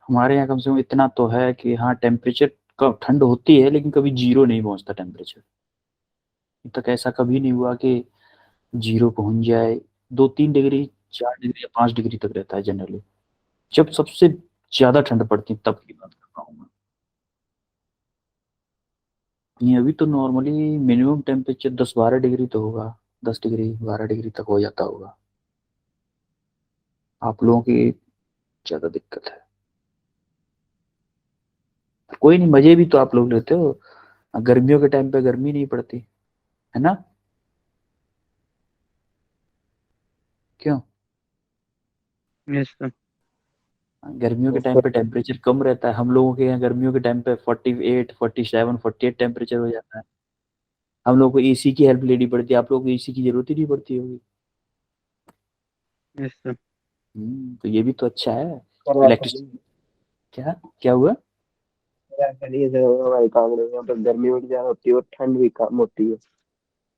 हमारे यहाँ कम से कम इतना तो है कि हाँ टेम्परेचर का ठंड होती है लेकिन कभी जीरो नहीं पहुंचता टेम्परेचर। अब तक ऐसा कभी नहीं हुआ कि जीरो पहुंच जाए। 2-3 डिग्री, 4 डिग्री या 5 डिग्री तक रहता है जनरली। जब सबसे ज्यादा ठंड पड़ती है तब की बात कर रहा हूँ मैं। नहीं अभी तो नॉर्मली मिनिमम टेम्परेचर 10-12 डिग्री तो होगा। 10 डिग्री 12 डिग्री तक हो जाता होगा। आप लोगों की ज्यादा दिक्कत है। कोई नहीं, मजे भी तो आप लोग लेते हो। गर्मियों के टाइम पे गर्मी नहीं पड़ती है ना? क्यों? Yes sir. गर्मियों के टाइम पे टेम्परेचर कम रहता है। हम लोगों के यहाँ गर्मियों के टाइम पे 48 47 48 टेम्परेचर हो जाता है। हम लोग को एसी की हेल्प लेनी पड़ती है, आप लोग को एसी की जरूरत ही नहीं पड़ती होगी। Yes sir. तो ये भी तो अच्छा है। सर ऐसा नहीं इलेक्ट्रिसिटी। क्या क्या हुआ? ऐसा नहीं है सर, हमारे कांगड़े में यहाँ पर गर्मी भी ज्यादा होती है और ठंड भी कम होती है।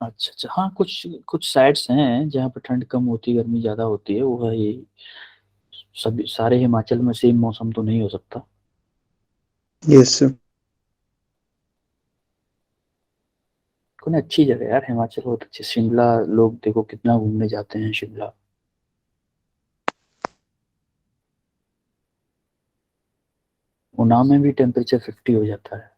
अच्छा अच्छा, हाँ कुछ कुछ साइड्स हैं जहाँ पे ठंड कम होती है गर्मी ज्यादा होती है, वो है ये। सभी सारे हिमाचल में सेम मौसम तो नहीं हो सकता। Yes sir. कौन अच्छी जगह है यार हिमाचल, बहुत अच्छी। शिमला लोग देखो कितना घूमने जाते हैं शिमला। उना में भी टेम्परेचर 50 हो जाता है।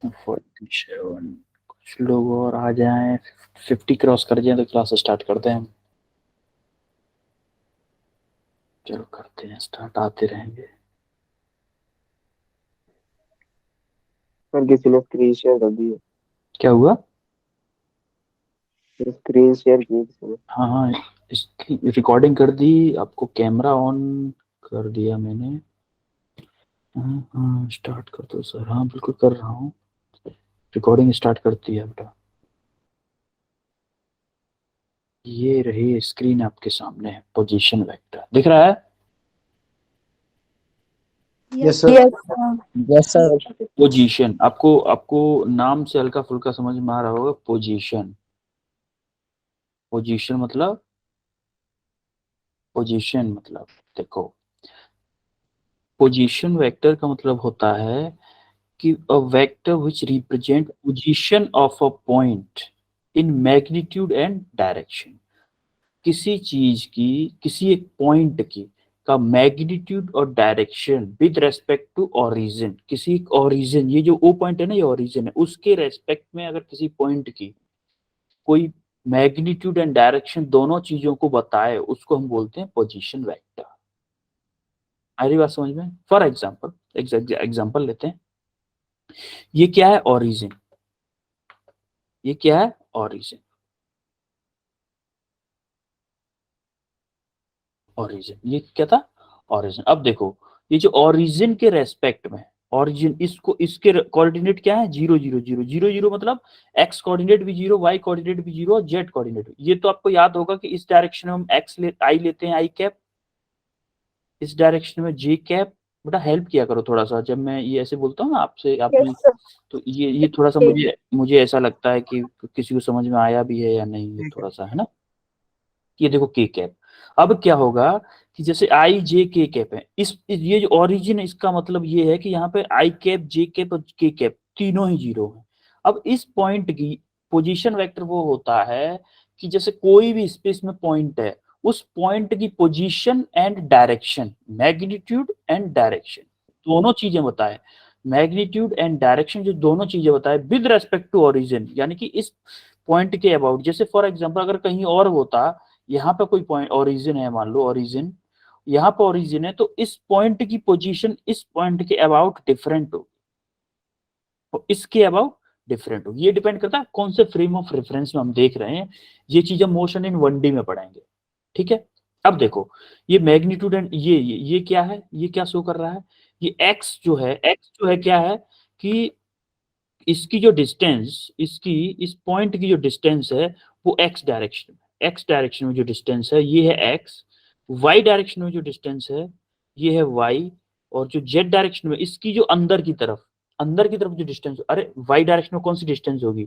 47। कुछ लोग और आ जाएं, 50 क्रॉस कर जाए तो क्लास स्टार्ट करते हैं हम। चलो करते हैं स्टार्ट, आते रहेंगे। सर किसी ने स्क्रीन शेयर कर दी है। क्या हुआ? स्क्रीन शेयर की किसी ने। हाँ हाँ, इसकी रिकॉर्डिंग कर दी। आपको कैमरा ऑन कर दिया मैंने। हाँ हाँ स्टार्ट कर दो सर, हाँ बिल्कुल कर रहा हूँ। रिकॉर्डिंग स्टार्ट कर दिया बेटा। ये रही स्क्रीन आपके सामने, पोजीशन वेक्टर दिख रहा है। Yes sir. Yes. Yes sir. Position, आपको आपको नाम से हल्का फुल्का समझ में आ रहा होगा। पोजीशन, पोजीशन मतलब, पोजीशन मतलब देखो, पोजीशन वेक्टर का मतलब होता है कि a vector which represent position of a point in magnitude and direction। किसी चीज की, किसी एक पॉइंट की का मैग्नीट्यूड और direction with respect to origin. किसी एक ओरिजिन, ये जो ओ पॉइंट है ना, ये ओरिजिन है, उसके रेस्पेक्ट में अगर किसी पॉइंट की कोई मैग्नीट्यूड एंड डायरेक्शन दोनों चीजों को बताए, उसको हम बोलते हैं पोजीशन वेक्टर। आ रही बात समझ में? फॉर एग्जाम्पल, एग्जाम्पल लेते हैं। ये क्या है? ओरिजिन। ये क्या है? ओरिजिन। ओरिजिन, ये क्या था? ओरिजिन। अब देखो, ये जो ओरिजिन के रेस्पेक्ट में, ओरिजिन, इसको, इसके कोऑर्डिनेट क्या है? 0 0 0 0 0 मतलब एक्स कोऑर्डिनेट भी जीरो, वाई कोऑर्डिनेट भी जीरो और जेड कोऑर्डिनेट। ये तो आपको याद होगा कि इस डायरेक्शन में हम आई लेते हैं, आई कैप। इस डायरेक्शन में जे कैप। बेटा हेल्प किया करो थोड़ा सा, जब मैं ये ऐसे बोलता हूँ ना आपसे, आप यस में, सर। तो ये थोड़ा सा मुझे मुझे ऐसा लगता है कि किसी को समझ में आया भी है या नहीं, ये थोड़ा सा है ना। ये देखो के कैप। अब क्या होगा कि जैसे आई जे के कैप है, ये जो ओरिजिन है, इसका मतलब ये है कि यहाँ पे आई कैप, जे कैप और के कैप तीनों ही जीरो है। अब इस पॉइंट की पोजीशन वेक्टर वो होता है कि जैसे कोई भी स्पेस में पॉइंट है, उस पॉइंट की position and direction, magnitude and direction, दोनों चीजें बताए। मैग्नीट्यूड एंड डायरेक्शन जो दोनों चीजें बताए विद रेस्पेक्ट टू ओरिजिन, यानी कि इस पॉइंट के अबाउट। जैसे फॉर एग्जांपल अगर कहीं और होता, यहाँ पे कोई पॉइंट ओरिजिन है, मान लो ओरिजिन, यहाँ पे ओरिजिन है, तो इस पॉइंट की पोजीशन इस पॉइंट के अबाउट डिफरेंट हो, तो इसके अबाउट डिफरेंट हो। ये डिपेंड करता है कौन से फ्रेम ऑफ रेफरेंस में हम देख रहे हैं। ये चीज हम मोशन इन 1D में पढ़ेंगे। ठीक है। अब देखो, ये मैग्नीट्यूड एंड ये क्या है? ये क्या शो कर रहा है? ये एक्स जो है, एक्स जो है क्या है कि इसकी जो डिस्टेंस, इसकी इस पॉइंट की जो डिस्टेंस है वो एक्स डायरेक्शन में, एक्स डायरेक्शन में जो डिस्टेंस है ये है एक्स। वाई डायरेक्शन में जो डिस्टेंस है ये है वाई। और जो जेड डायरेक्शन में, इसकी जो अंदर की तरफ, अंदर की तरफ जो डिस्टेंस, अरे वाई डायरेक्शन में कौन सी डिस्टेंस होगी?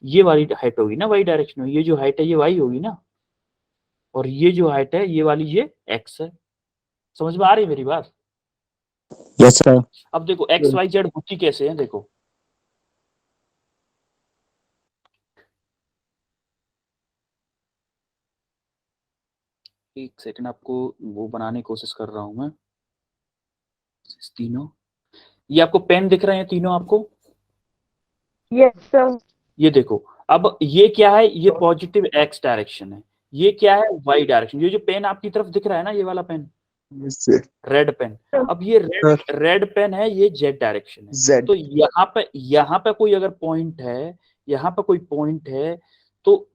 ये वाली हाइट होगी ना वाई डायरेक्शन में, ये जो हाइट है ये वाई होगी ना। और ये जो हाइट है ये वाली ये x है। समझ में आ रही है मेरी बात? Yes sir. अब देखो एक्स वाई जेड होती कैसे है, देखो एक सेकंड, आपको वो बनाने की कोशिश कर रहा हूं मैं। तीनों ये आपको पेन दिख रहे हैं तीनों आपको? Yes sir. ये देखो, अब ये क्या है, ये पॉजिटिव एक्स डायरेक्शन है, ये क्या है वाई डायरेक्शन। ये जो पेन आपकी तरफ दिख रहा है ना, ये वाला पेन, रेड पेन, अब ये रेड पेन है, ये जेड डायरेक्शन है। जेड तो यहाँ पे कोई अगर पॉइंट है, यहाँ पे कोई पॉइंट है, तो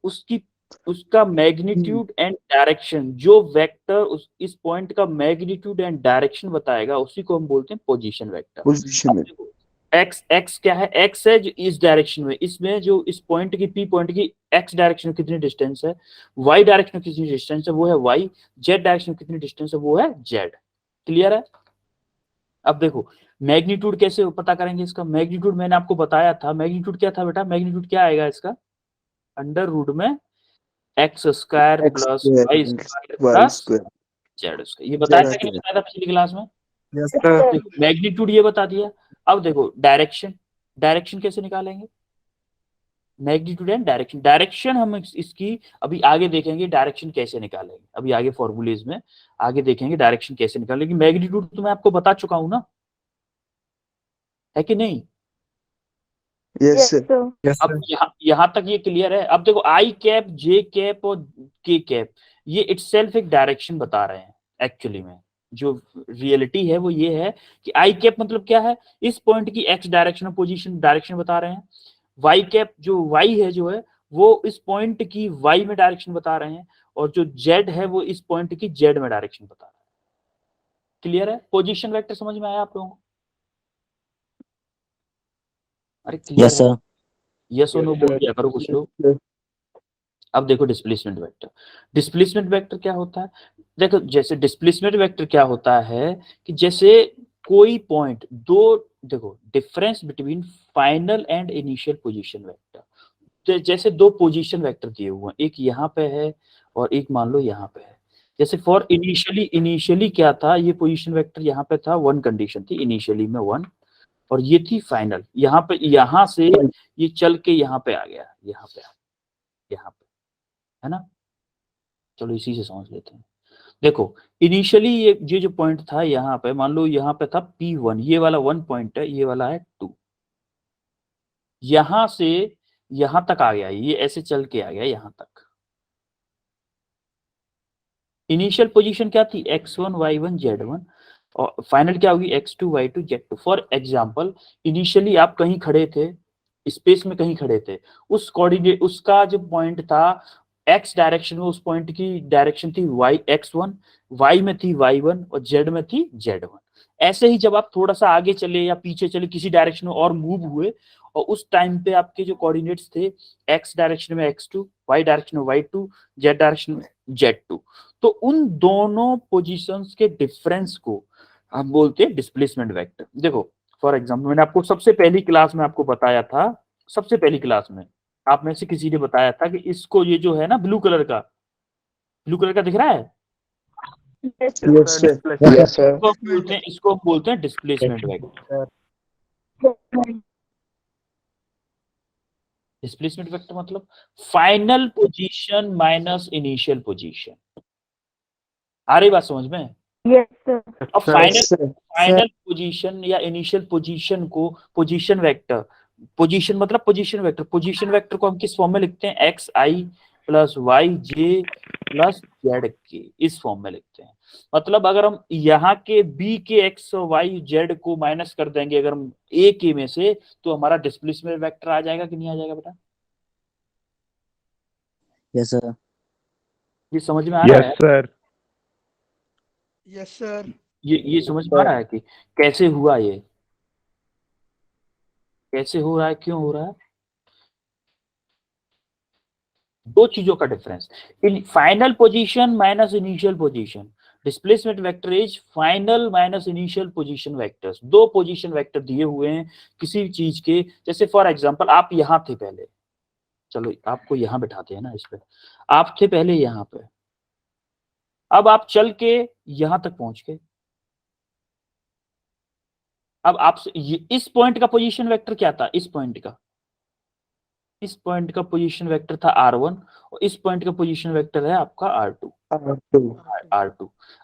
उसका मैग्नीट्यूड एंड डायरेक्शन, जो वेक्टर इस पॉइंट का मैग्नीट्यूड एंड डायरेक्शन बताएगा, उसी को हम बोलते हैं पोजीशन वेक्टर। पोजीशन में देखो एक्स क्या है, एक्स है जो इस डायरेक्शन में, इसमें जो इस पॉइंट की पी पॉइंट की एक्स डायरेक्शन में कितनी डिस्टेंस है, वाई डायरेक्शन में कितनी डिस्टेंस है वो है वाई, जेड डायरेक्शन में कितनी डिस्टेंस है वो है जेड। क्लियर है? अब देखो मैग्नीट्यूड कैसे पता करेंगे इसका, मैग्नीट्यूड मैंने आपको बताया था, मैग्नीट्यूड क्या था बेटा, मैग्नीट्यूड क्या आएगा इसका, अंडर रूट में x square x plus square y square y plus square z square. ये बताया था कि नहीं बताया था पिछली क्लास में? देखो मैग्नीट्यूड ये बता दिया। अब देखो डायरेक्शन, डायरेक्शन कैसे निकालेंगे, मैग्नीट्यूड एंड डायरेक्शन, डायरेक्शन हम इसकी अभी आगे देखेंगे डायरेक्शन कैसे निकालेंगे, अभी आगे फॉर्मूलेज में आगे देखेंगे डायरेक्शन कैसे निकालेंगे। मैग्नीट्यूड तो मैं आपको बता चुका हूं ना, है कि नहीं? यस अब यहाँ तक ये क्लियर है। अब देखो आई कैप, जे कैप और के कैप, ये इटसेल्फ एक डायरेक्शन बता रहे हैं। एक्चुअली में जो रियलिटी है वो ये है कि आई कैप मतलब क्या है, इस पॉइंट की एक्स डायरेक्शन पोजीशन डायरेक्शन बता रहे हैं। वाई कैप जो वाई है जो है वो इस पॉइंट की वाई में डायरेक्शन बता रहे हैं, और जो जेड है वो इस पॉइंट की जेड में डायरेक्शन बता रहे हैं। क्लियर है? पोजीशन वेक्टर समझ में आया आप लोगों को? अरे क्लियर यस सर। यस और नो बोल दिया करो कुछ लोग। अब देखो डिस्प्लेसमेंट वेक्टर, डिस्प्लेसमेंट वेक्टर क्या होता है, देखो जैसे डिस्प्लेसमेंट वेक्टर क्या होता है कि जैसे कोई पॉइंट दो, देखो difference between final and initial position vector, तो जैसे दो पोजीशन वेक्टर दिए हुए हैं, एक यहाँ पे है और एक मान लो यहाँ पे है। जैसे फॉर इनिशियली क्या था, ये पोजीशन वेक्टर यहाँ पे था, वन कंडीशन थी इनिशियली में वन, और ये थी फाइनल, यहाँ पे यहाँ से ये चल के यहाँ पे आ गया, यहाँ पे है ना। चलो इसी से समझ लेते हैं। देखो इनिशियली ये जो पॉइंट था यहाँ पे, मान लो यहाँ पे था P1, ये वाला 1 पॉइंट है, ये वाला है 2, यहां से यहां तक आ गया, ये ऐसे चल के आ गया यहां तक। इनिशियल पोजीशन क्या थी, x1 y1 z1, और फाइनल क्या होगी x2 y2 z2। For example initially आप कहीं खड़े थे, स्पेस में कहीं खड़े थे, उस कोऑर्डिनेट उसका जो पॉइंट था x डायरेक्शन में, उस पॉइंट की डायरेक्शन थी y x1, y में थी y1 और z में थी z1। ऐसे ही जब आप थोड़ा सा आगे चले या पीछे चले, किसी डायरेक्शन में और मूव हुए, और उस टाइम पे आपके जो कोऑर्डिनेट्स थे x डायरेक्शन में x2, y डायरेक्शन में y2, z डायरेक्शन में z2, तो उन दोनों पोजीशंस के डिफरेंस को हम बोलते हैं डिस्प्लेसमेंट वेक्टर। देखो फॉर एग्जांपल मैंने आपको सबसे पहली क्लास में आपको बताया था, सबसे पहली क्लास में आप में से किसी ने बताया था कि इसको, ये जो है ना ब्लू कलर का दिख रहा है, यस सर इसको हम बोलते हैं डिस्प्लेसमेंट वेक्टर। डिस्प्लेसमेंट वेक्टर मतलब final position minus initial position. आ रही बात समझ में? Yes sir. अब फाइनल पोजीशन या इनिशियल पोजीशन को पोजीशन वेक्टर, पोजीशन मतलब पोजीशन वेक्टर, पोजीशन वेक्टर को हम किस फॉर्म में लिखते हैं, X I plus Y J plus Z K, इस फॉर्म में लिखते हैं। मतलब अगर हम यहाँ के बी के एक्स वाई जेड को माइनस कर देंगे अगर हम ए के में से, तो हमारा डिस्प्लेसमेंट वेक्टर आ जाएगा कि नहीं आ जाएगा बेटा? Yes sir. ये समझ में आ रहा है? सर। Yes sir. ये समझ में आ रहा है कि कैसे हुआ, ये कैसे हो रहा है, क्यों हो रहा है? दो चीजों का difference, in final position minus initial position, displacement vector is final minus initial position vectors. दो पोजीशन वेक्टर दिए हुए हैं किसी चीज के, जैसे फॉर एग्जांपल आप यहां थे पहले, चलो आपको यहां बैठाते हैं ना, इस पे आप थे पहले यहाँ पे, अब आप चल के यहां तक पहुंच गए। अब आप इस पॉइंट का पोजीशन वेक्टर क्या था? इस पॉइंट का पोजीशन वेक्टर था r1 और इस पॉइंट का पोजीशन वेक्टर है आपका r2।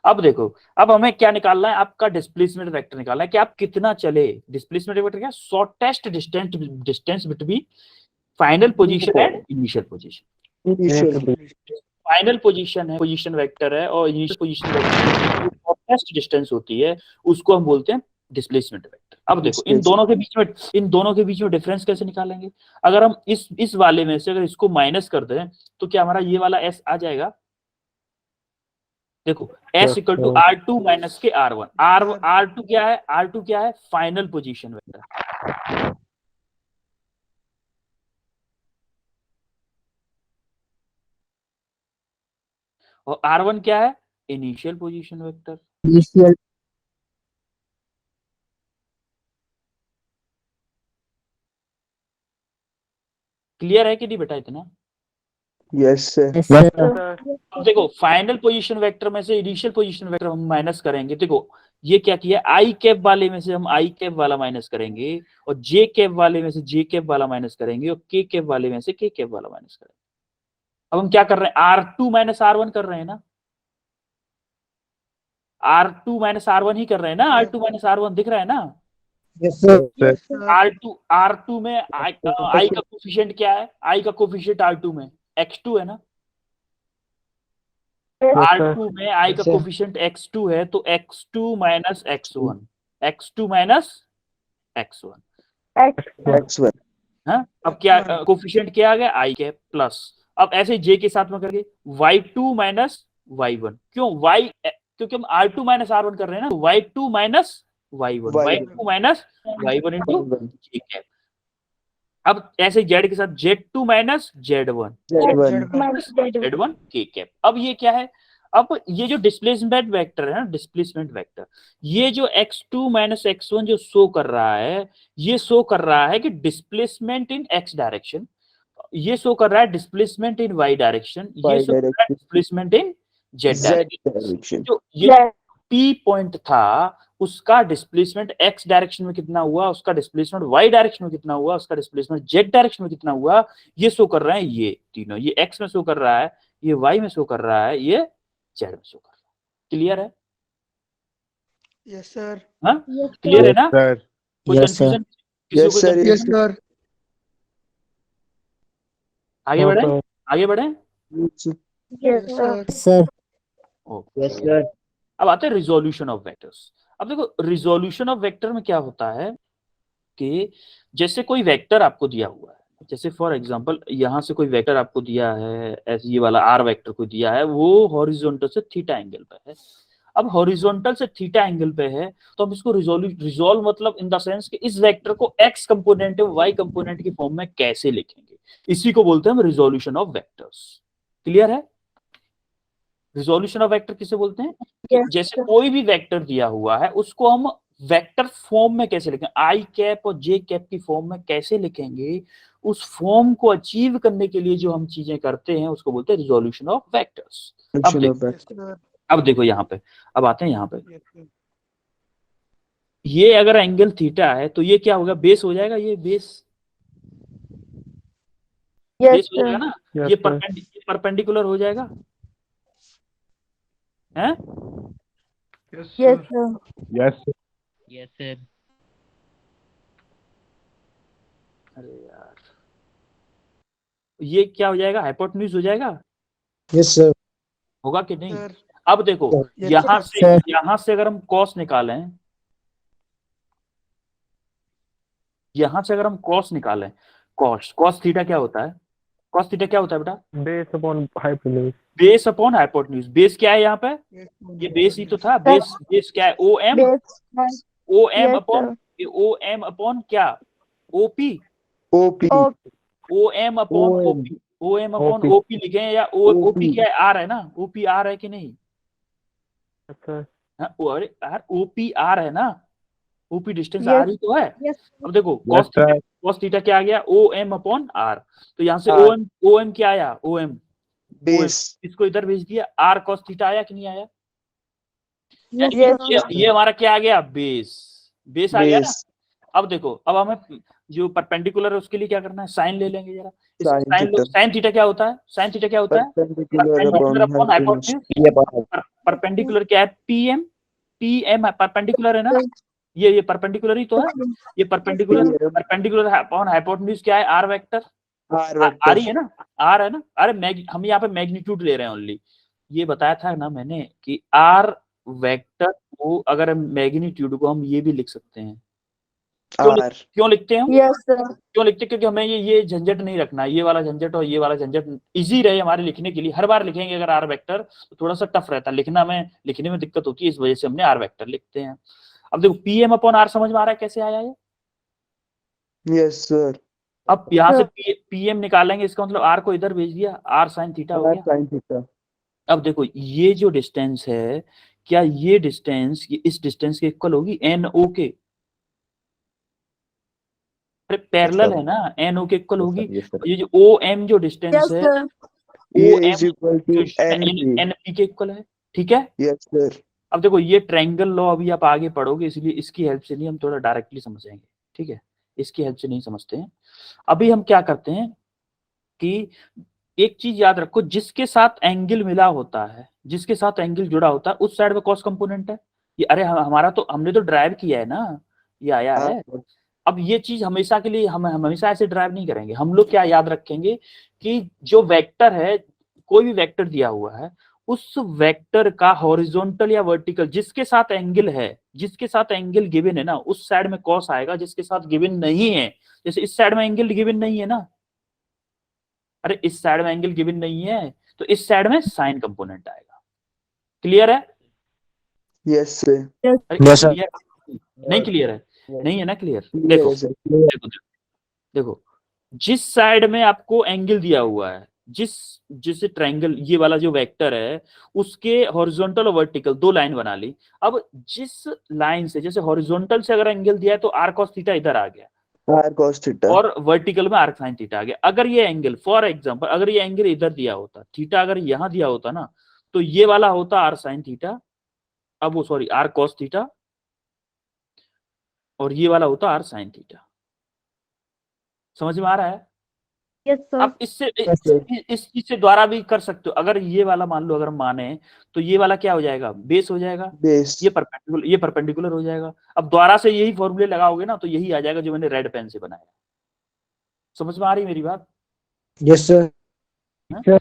अब देखो, अब हमें क्या निकालना है? आपका डिस्प्लेसमेंट वेक्टर निकालना है कि आप कितना चले। डिस्प्लेसमेंट वेक्टर क्या? Shortest distance between final position and initial position. Final position है, पोजीशन वेक्टर है, और initial position vector shortest distance होती है, उसको हम बोलते हैं डिस्प्लेसमेंट वेक्टर। अब देखो इन दोनों के बीच में डिफरेंस कैसे निकालेंगे? अगर हम इस वाले में से अगर इसको माइनस कर दें तो क्या हमारा ये वाला s आ जाएगा? देखो s equal to r2 minus के r1। r2 क्या है? r2 क्या है? Final position vector. और r1 क्या है? Initial position vector. Initial clear है कि नहीं बेटा इतना? Yes sir. अब देखो फाइनल पोजीशन वेक्टर में से इनिशियल पोजीशन वेक्टर हम माइनस करेंगे। देखो ये क्या किया? आई कैप वाले में से हम आई कैप वाला माइनस करेंगे, और जे कैप वाले में से जे कैप वाला माइनस करेंगे, और के कैप वाले में से के कैप वाला माइनस करेंगे। अब हम क्या कर रहे हैं? R2 माइनस R1 कर रहे हैं ना? R2 माइनस R1 ही कर रहे हैं ना? R2 माइनस R1 दिख रहा है ना? Yes sir. R2 में आई का कोफिशिएंट क्या है? आई का कोफिशिएंट R2 में x2 है ना? R2 में आई का कोफिशिएंट x2 है, तो x2 minus x1, x2 minus x1। x1। हाँ, अब क्या कोफिशिएंट क्या आ गया? आई के प्लस। अब ऐसे j के साथ में करके y2 माइनस y1। क्यों? क्योंकि हम R2 माइनस R1 कर रहे हैं ना, तो y2 minus y1, y2 minus y1 into j cap. अब ऐसे z के साथ z2 minus z1 z1 k cap. अब ये क्या है? अब ये जो डिस्प्लेसमेंट वेक्टर है ना, डिस्प्लेसमेंट वेक्टर, ये जो x2 माइनस x1 जो शो कर रहा है, ये शो कर रहा है कि डिस्प्लेसमेंट इन x डायरेक्शन, ये शो कर रहा है डिस्प्लेसमेंट इन y डायरेक्शन, ये शो कर रहा है डिस्प्लेसमेंट इन z डायरेक्शन। जो ये p पॉइंट था उसका डिस्प्लेसमेंट x डायरेक्शन में कितना हुआ, उसका डिस्प्लेसमेंट y डायरेक्शन में कितना हुआ, उसका डिस्प्लेसमेंट z डायरेक्शन में कितना हुआ, ये शो कर रहे हैं। ये तीनों, ये x में शो कर रहा है, ये y में शो कर रहा है, ये z में शो कर रहा है। क्लियर है? Yes sir. हाँ क्लियर है ना? कोई यस सर। कंफ्यूजन? किसी को कोई यस सर। आगे बढ़े? Yes sir. Yes sir. अब आते हैं रिजोल्यूशन ऑफ वेक्टर्स। अब देखो रिजोल्यूशन ऑफ वेक्टर में क्या होता है कि जैसे कोई वेक्टर आपको दिया हुआ है, जैसे फॉर एग्जांपल यहाँ से कोई वेक्टर आपको दिया है, ऐसे ये वाला आर वेक्टर को दिया है, वो हॉरिजॉन्टल से थीटा एंगल पे है। अब हॉरिजॉन्टल से थीटा एंगल पे है, तो हम इसको रिजोल्व मतलब इन द सेंस कि इस वेक्टर को एक्स कंपोनेंट और वाई कंपोनेंट की फॉर्म में कैसे लिखेंगे, इसी को बोलते हैं हम रिजोल्यूशन ऑफ वेक्टर्स। क्लियर है? रिजोल्यूशन ऑफ वेक्टर किसे बोलते हैं? जैसे कोई भी वेक्टर दिया हुआ है उसको हम वेक्टर फॉर्म में कैसे लिखेंगे, आई कैप और जे कैप की फॉर्म में कैसे लिखेंगे, उस फॉर्म को अचीव करने के लिए जो हम चीजें करते हैं उसको बोलते हैं रिजोल्यूशन ऑफ वेक्टर्स। अब देखो यहाँ पे, अब आते हैं यहाँ पे, ये अगर एंगल थीटा है तो ये क्या होगा? बेस हो जाएगा, ये बेस हो जाएगा ना, ये परपेंडिकुलर हो जाएगा है? Yes, sir. Yes sir. अरे यार ये क्या हो जाएगा? हाइपोटेन्यूज हो जाएगा। Yes sir. होगा कि नहीं? सर। अब देखो Yes, यहाँ से अगर हम कॉस निकालें, यहाँ से अगर हम कॉस निकालें, कॉस थीटा क्या होता है? कॉस थीटा क्या होता है बेटा? Base upon hypotenuse. Base upon hypotenuse. Base क्या है यहाँ पे? ये बेस ही तो था। बेस क्या है? ओ एम अपॉन क्या? OP. OP. O M upon OP. O M upon OP लिखे, या ओपी क्या है? आर है ना? ओपी आर है कि नहीं? अच्छा। अरे यार ओपी आर है ना? ओपी डिस्टेंस आर ही तो है। अब देखो कॉस थीटा क्या आ गया? O M upon R. तो यहाँ से ओ एम क्या आया? ओ एम बेस इसको इधर भेज दिया, आर कॉस थीटा आया कि नहीं आया? Yes, ये, sir. ये हमारा क्या आ गया? बेस आ गया ना। बेस अब देखो, अब हमें जो परपेंडिकुलर है उसके लिए क्या करना है, साइन ले लेंगे जरा। Sin theta. साइन थीटा क्या होता है? साइन थीटा क्या होता है? Perpendicular perpendicular upon upon hypotenuse. Perpendicular क्या है? पीएम परपेंडिकुलर है ना, ये परपेंडिकुलर ही तो है। ये परपेंडिकुलर अपॉन हाइपोटेन्यूज क्या है? R vector. आर आ वेक्टर रही है ना, आर है ना। अरे हम यहाँ पे मैग्नीट्यूड ले रहे हैं ओनली। ये बताया था ना मैंने कि आर वेक्टर को अगर मैग्नीट्यूड को हम ये भी लिख सकते हैं। आर क्यों लिखते हैं हम? Yes, sir. क्यों लिखते हैं? क्योंकि हमें ये झंझट नहीं रखना, ये वाला झंझट और ये वाला झंझट इजी रहे हमारे लिखने के लिए। हर बार लिखेंगे अगर आर वेक्टर तो थोड़ा सा टफ रहता है लिखना, में लिखने में दिक्कत होती है, इस वजह से हमने आर वेक्टर लिखते हैं। अब देखो पीएम अपॉन आर समझ में आ रहा है कैसे आया ये? यस सर अब यहाँ से पीएम निकालेंगे, इसका मतलब आर को इधर भेज दिया, आर साइन थीटा हो आर गया। साइन थीटा अब देखो ये जो डिस्टेंस है, क्या ये डिस्टेंस इस डिस्टेंस के इक्वल होगी एन ओ के? अरे पैरेलल है ना, एन ओ के इक्वल होगी। ये जो ओ एम जो डिस्टेंस Yes, है, sir. ये O is equal to N P N P के इक्वल है। ठीक है। यस सर अब देखो ये ट्रायंगल लॉ अभी आप आगे पढ़ोगे, इसलिए इसकी हेल्प से नहीं, हम थोड़ा डायरेक्टली समझेंगे। ठीक है, इसकी हेल्प से नहीं समझते हैं। अभी हम क्या करते हैं कि एक चीज याद रखो, जिसके साथ एंगल मिला होता है, जिसके साथ एंगल जुड़ा होता है उस साइड में कॉस कंपोनेंट है। ये अरे हमारा तो हमने तो ड्राइव किया है ना, ये आया है। अब ये चीज हमेशा के लिए हम हमेशा ऐसे ड्राइव नहीं करेंगे। हम लोग क्या याद रखेंगे कि जो वेक्टर है, कोई भी वेक्टर दिया हुआ है, उस वेक्टर का हॉरिजॉन्टल या वर्टिकल जिसके साथ एंगल है, जिसके साथ एंगल गिवन है ना, उस साइड में कॉस आएगा। जिसके साथ गिवन नहीं है, जैसे इस साइड में एंगल गिवन नहीं है ना, अरे इस साइड में एंगल गिवन नहीं है तो इस साइड में साइन कंपोनेंट आएगा। क्लियर है? यस सर अरे क्लियर नहीं? क्लियर है? नहीं है ना क्लियर? देखो देखो देखो, जिस साइड में आपको एंगल दिया हुआ है, जिस ट्रायंगल ये वाला जो वेक्टर है, उसके हॉरिजॉन्टल और वर्टिकल दो लाइन बना ली। अब जिस लाइन से, जैसे हॉरिजॉन्टल से अगर एंगल दिया है तो आर कॉस थीटा इधर आ गया, आर कॉस थीटा और वर्टिकल में आर साइन थीटा आ गया। अगर ये एंगल फॉर एग्जांपल, अगर ये एंगल इधर दिया होता, थीटा अगर यहां दिया होता ना, तो ये वाला होता आर साइन थीटा, अब वो सॉरी आर कॉस थीटा, और ये वाला होता आर साइन थीटा। समझ में आ रहा है? Yes, sir. आप इससे इस चीज से द्वारा भी कर सकते हो। अगर ये वाला मान लो, अगर हम माने तो ये वाला क्या हो जाएगा? बेस हो जाएगा। बेस ये परपेंडिकुलर हो जाएगा। अब द्वारा से यही फॉर्मूले लगाओगे ना तो यही आ जाएगा जो मैंने रेड पेन से बनाया। समझ में आ रही मेरी बात? यस सर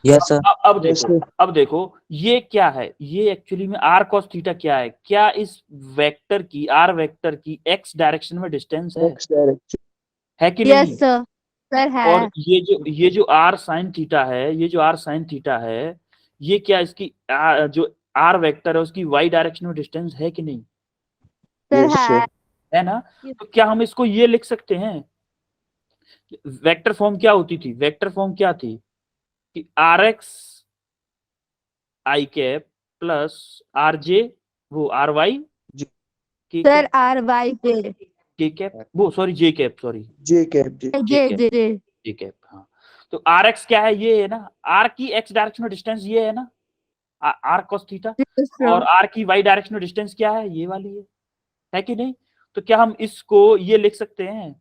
यस सर अब देखो ये क्या है, ये एक्चुअली में आर कॉस थीटा क्या है? क्या इस वेक्टर की, आर वेक्टर की एक्स डायरेक्शन में डिस्टेंस है? एक्स डायरेक्शन है कि नहीं? Yes, sir. Sir, और है. ये जो आर साइन थीटा है, ये जो आर साइन थीटा है, ये क्या इसकी जो आर वेक्टर है उसकी वाई डायरेक्शन में डिस्टेंस है कि नहीं? Sir, यस सर है ना? तो क्या हम इसको ये लिख सकते हैं? वेक्टर फॉर्म क्या होती थी? वेक्टर फॉर्म क्या थी कि R x i cap plus R j, वो R y Sir, RYJ. K cap, वो sorry j cap, sorry j cap जी J. J cap. हाँ, तो आर एक्स क्या है? ये है ना, आर की एक्स डायरेक्शन में डिस्टेंस ये है ना, R cos theta. Yes, sir. और आर की वाई डायरेक्शन में डिस्टेंस क्या है? ये वाली है कि नहीं? तो क्या हम इसको ये लिख सकते हैं,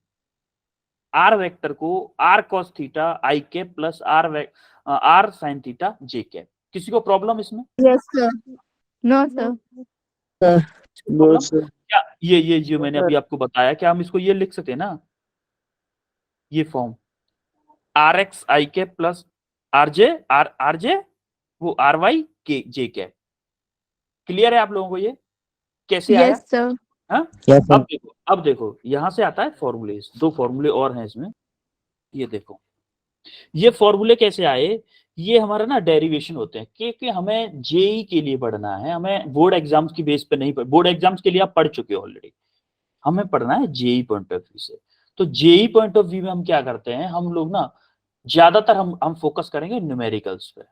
आर वेक्टर को R cos theta i cap plus R sine theta j cap? किसी को प्रॉब्लम इसमें? Yes, sir. No, sir. No problem? Sir क्या ये जो मैंने अभी आपको बताया, क्या हम इसको ये लिख सकते हैं ना, ये form R x i cap plus R j वो आर वाई के जे कैप? क्लियर है आप लोगों को ये कैसे आया? Yes, sir. हाँ? यस सर अब देखो यहां से आता है फॉर्मूले, दो फॉर्मूले और हैं इसमें। ये देखो ये फॉर्मूले कैसे आए, ये हमारा ना डेरिवेशन होते हैं, क्योंकि हमें जेई के लिए पढ़ना है, हमें बोर्ड एग्जाम्स की बेस पे नहीं बोर्ड एग्जाम्स के लिए आप पढ़ चुके हो ऑलरेडी, हमें पढ़ना है जेई पॉइंट ऑफ व्यू से। तो जेई पॉइंट ऑफ व्यू में हम क्या करते हैं, हम लोग ना ज्यादातर हम फोकस करेंगे न्यूमेरिकल्स पे।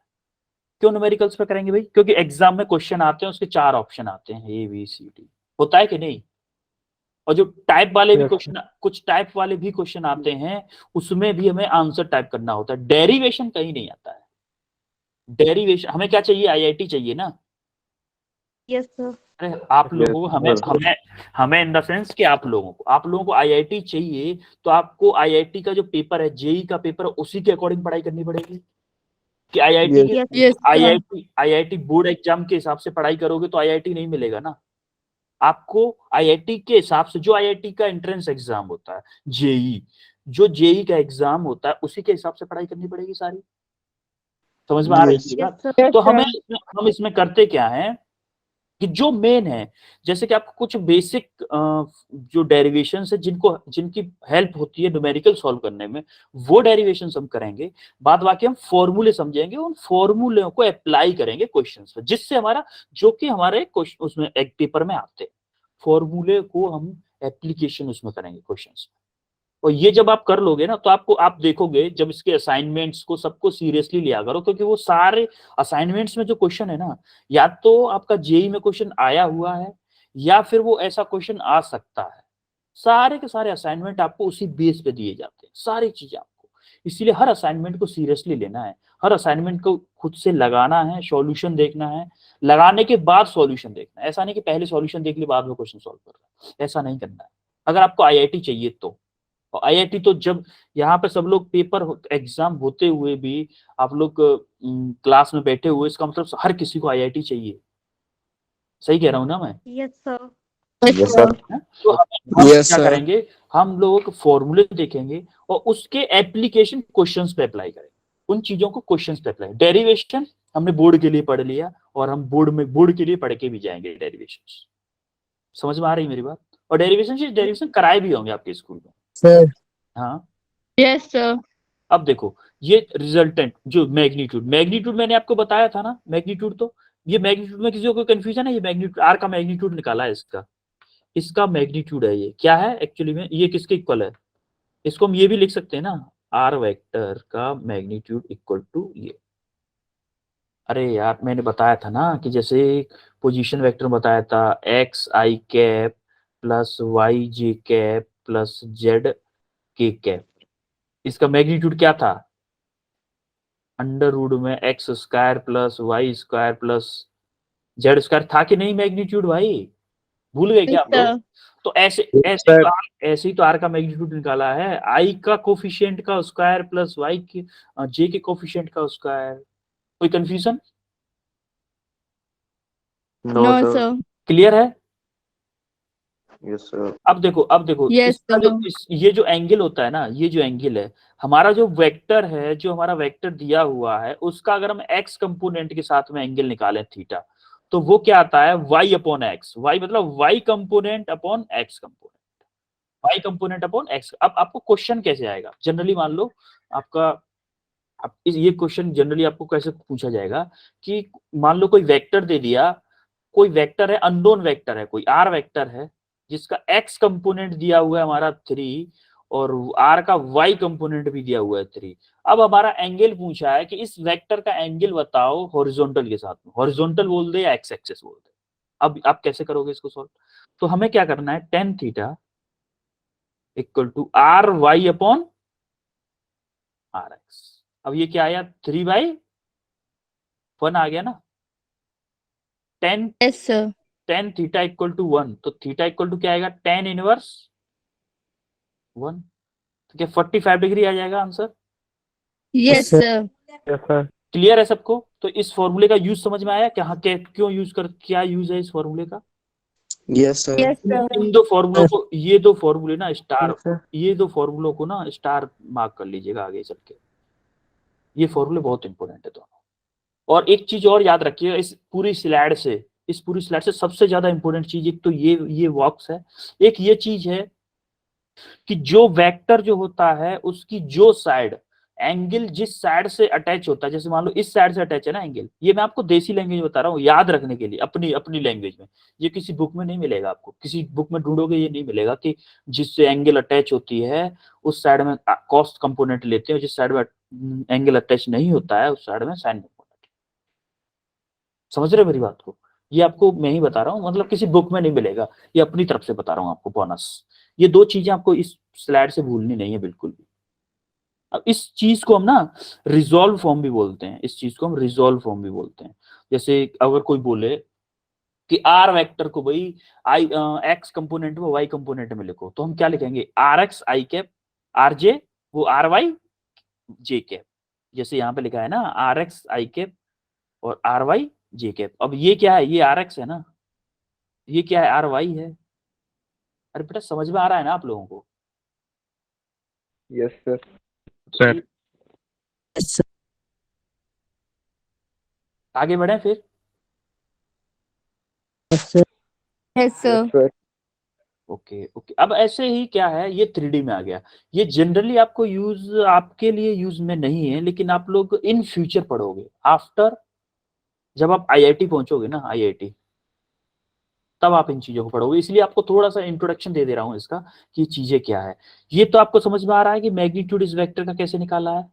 क्यों न्यूमेरिकल्स पे करेंगे भाई? क्योंकि एग्जाम में क्वेश्चन आते हैं, उसके 4 ऑप्शन आते हैं, ए बी सी डी, होता है कि नहीं? और जो टाइप वाले भी क्वेश्चन, कुछ टाइप वाले भी क्वेश्चन आते हैं, उसमें भी हमें आंसर टाइप करना होता है, डेरिवेशन कहीं नहीं आता है। डेरिवेशन हमें क्या चाहिए, आईआईटी चाहिए ना। Yes, sir. अरे आप लोगों को हमें Yes, sir. हमें हमें इन द सेंस कि आप लोगों को आईआईटी चाहिए, तो आपको आईआईटी का जो पेपर है, जेई का पेपर है, उसी के अकॉर्डिंग पढ़ाई करनी पड़ेगी। कि आईआईटी Yes. के Yes, yes, sir. IIT board exam के हिसाब से पढ़ाई करोगे तो आईआईटी नहीं मिलेगा ना। आपको आईआईटी के हिसाब से, जो आईआईटी का एंट्रेंस एग्जाम होता है, जेई, जो जेई का एग्जाम होता है, उसी के हिसाब से पढ़ाई करनी पड़ेगी सारी। समझ में आ रही है Yes. मेरी बात? Yes, sir. तो हम इसमें करते क्या है कि जो मेन है, जैसे कि आपको कुछ बेसिक जो डेरिवेशन है, जिनकी हेल्प होती है न्यूमेरिकल सॉल्व करने में, वो डेरिवेशन हम करेंगे। बाद बाकी हम फॉर्मूले समझेंगे, उन फॉर्मूलों को अप्लाई करेंगे क्वेश्चंस पर, जिससे हमारा जो कि हमारे क्वेश्चन उसमें एक पेपर में आते हैं, फॉर्मूले को हम एप्लीकेशन उसमें करेंगे क्वेश्चंस। और ये जब आप कर लोगे ना, तो आप देखोगे जब इसके असाइनमेंट्स को सबको सीरियसली लिया करो, क्योंकि वो सारे असाइनमेंट्स में जो क्वेश्चन है ना, या तो आपका जेई में क्वेश्चन आया हुआ है, या फिर वो ऐसा क्वेश्चन आ सकता है। सारे के सारे असाइनमेंट आपको उसी बेस पे दिए जाते हैं, सारी चीजें आपको। इसीलिए हर असाइनमेंट को सीरियसली लेना है, हर असाइनमेंट को खुद से लगाना है, सॉल्यूशन देखना है, लगाने के बाद सॉल्यूशन देखना है। ऐसा नहीं कि पहले सॉल्यूशन देख लिया बाद में क्वेश्चन सॉल्व कर रहा है, ऐसा नहीं करना है अगर आपको आईआईटी चाहिए तो। और आईआईटी तो जब यहाँ पे सब लोग पेपर एग्जाम होते हुए भी आप लोग क्लास में बैठे हुए, इसका मतलब हर किसी को आईआईटी चाहिए। सही कह रहा हूँ ना मैं? Yes, sir. Yes, sir. तो हम Yes, क्या sir. करेंगे, हम लोग फॉर्मूले देखेंगे और उसके एप्लीकेशन क्वेश्चंस पे अप्लाई करेंगे, उन चीजों को क्वेश्चंस पे अप्लाई। डेरिवेशन हमने बोर्ड के लिए पढ़ लिया, और हम बोर्ड के लिए पढ़ के भी जाएंगे डेरिवेशन। समझ में आ रही मेरी बात? और डेरिवेशन कराए भी होंगे आपके स्कूल में। Sir. हाँ, Yes, sir. अब देखो ये रिजल्टेंट जो मैग्नीट्यूड मैंने आपको बताया था ना, मैग्नीट्यूड। तो ये मैग्नीट्यूड में किसी को कोई कंफ्यूजन है? ये मैग्नीट्यूड, आर का मैग्नीट्यूड निकाला है, इसका मैग्नीट्यूड है। ये क्या है एक्चुअली में, ये किसके इक्वल है? इसको हम ये भी लिख सकते हैं ना, आर वेक्टर का मैग्नीट्यूड इक्वल टू ये। अरे यार मैंने बताया था ना कि जैसे पोजीशन वेक्टर बताया था, x i cap plus Y j cap plus Z k cap, इसका मैग्नीट्यूड क्या था? अंडर रूट में x square plus y square plus z square था कि नहीं मैग्नीट्यूड? भाई भूल गए क्या आप लोग? तो ऐसे ही तो आर का मैग्नीट्यूड निकाला है, आई का कोफिशिएंट का स्क्वायर प्लस वाई के जे के कोफिशिएंट का स्क्वायर। कोई confusion? No, No, sir. sir. Clear है? Yes, sir. अब देखो Yes, इसका sir. ये जो एंगल होता है ना, ये जो एंगल है, हमारा जो वेक्टर है, जो हमारा वेक्टर दिया हुआ है, उसका अगर हम एक्स कंपोनेंट के साथ में एंगल निकालें थीटा, तो वो क्या आता है? Y upon x. वाई मतलब y component upon x component, y component upon x. अब आपको क्वेश्चन कैसे आएगा? जनरली मान लो आपका, ये क्वेश्चन जनरली आपको कैसे पूछा जाएगा कि मान लो कोई वेक्टर दे दिया, कोई वेक्टर है, अननोन वेक्टर है, कोई आर वेक्टर है, जिसका एक्स कंपोनेंट दिया हुआ है हमारा 3, और आर का वाई कंपोनेंट भी दिया हुआ है 3। अब हमारा एंगल पूछा है कि इस वेक्टर का एंगल बताओ हॉरिजॉन्टल के साथ में, हॉरिजॉन्टल बोल दे या एक्स एक्सिस बोल दे। अब आप कैसे करोगे इसको सॉल्व? तो हमें क्या करना है, tan theta equal to R y upon R x. अब ये क्या आया? 3/1 आ गया ना। Tan Yes, sir. Tan theta equal to 1, तो थीटा इक्वल टू क्या आएगा? Tan inverse 1। तो क्या 45 डिग्री आ जाएगा answer? Yes, sir. Yes, sir. Clear है सबको? तो इस फॉर्मूले का यूज समझ में आया? क्यों क्या यूज है इस फॉर्मूले का? Yes, sir. Yes, sir. इन दो फॉर्मूलों को, ये दो फॉर्मूले ना स्टार, Yes, sir. ये दो फॉर्मूलों को ना स्टार मार्क कर लीजिएगा आगे चल के। ये फॉर्मूले बहुत इंपॉर्टेंट है दोनों। और एक चीज और याद रखिएगा, इस पूरी स्लाइड से सबसे ज्यादा इंपॉर्टेंट चीज, एक तो ये बॉक्स है, एक ये चीज है कि जो वेक्टर जो होता है उसकी जो साइड, एंगल जिस साइड से अटैच होता है, जैसे मान लो इस साइड से अटैच है ना एंगल, ये मैं आपको देसी लैंग्वेज बता रहा हूँ याद रखने के लिए, अपनी लैंग्वेज में। ये किसी बुक में नहीं मिलेगा आपको, किसी बुक में ढूंढोगे ये नहीं मिलेगा कि जिससे एंगल अटैच होती है उस साइड में कॉस्ट कंपोनेंट लेते हैं, जिस साइड में एंगल अटैच नहीं होता है उस साइड में साइन कंपोनेंट। समझ रहे हो मेरी बात को? ये आपको मैं ही बता रहा हूँ, मतलब किसी बुक में नहीं मिलेगा, ये अपनी तरफ से बता रहा हूँ आपको बोनस। ये दो चीजें आपको इस स्लाइड से भूलनी नहीं है बिल्कुल भी। अब इस चीज को हम ना रिजॉल्व फॉर्म भी बोलते हैं, इस चीज को हम रिजॉल्व फॉर्म भी बोलते हैं। जैसे अगर कोई बोले कि आर वेक्टर को भाई आई एक्स कंपोनेंट में वाई कंपोनेंट में लिखो, तो हम क्या लिखेंगे, R x i cap R j वो आर वाई जे कैप। जैसे यहाँ पे लिखा है ना आर एक्स आई कैप और आर वाई जे कैप। अब ये क्या है, ये आर एक्स है ना, ये क्या है, आर वाई है। अरे बेटा समझ में आ रहा है ना आप लोगों को? Yes sir. सर। आगे बढ़े फिर। Yes, sir. Sir. Okay okay, अब ऐसे ही क्या है, ये 3D में आ गया। ये जनरली आपको यूज, आपके लिए यूज में नहीं है, लेकिन आप लोग इन फ्यूचर पढ़ोगे आफ्टर, जब आप आईआईटी पहुंचोगे ना, आईआईटी, तब आप इन चीजों को पढ़ोगे। इसलिए आपको थोड़ा सा इंट्रोडक्शन दे रहा हूं इसका कि चीजें क्या है। ये तो आपको समझ में आ रहा है कि मैग्नीट्यूड इस वेक्टर का कैसे निकाला है,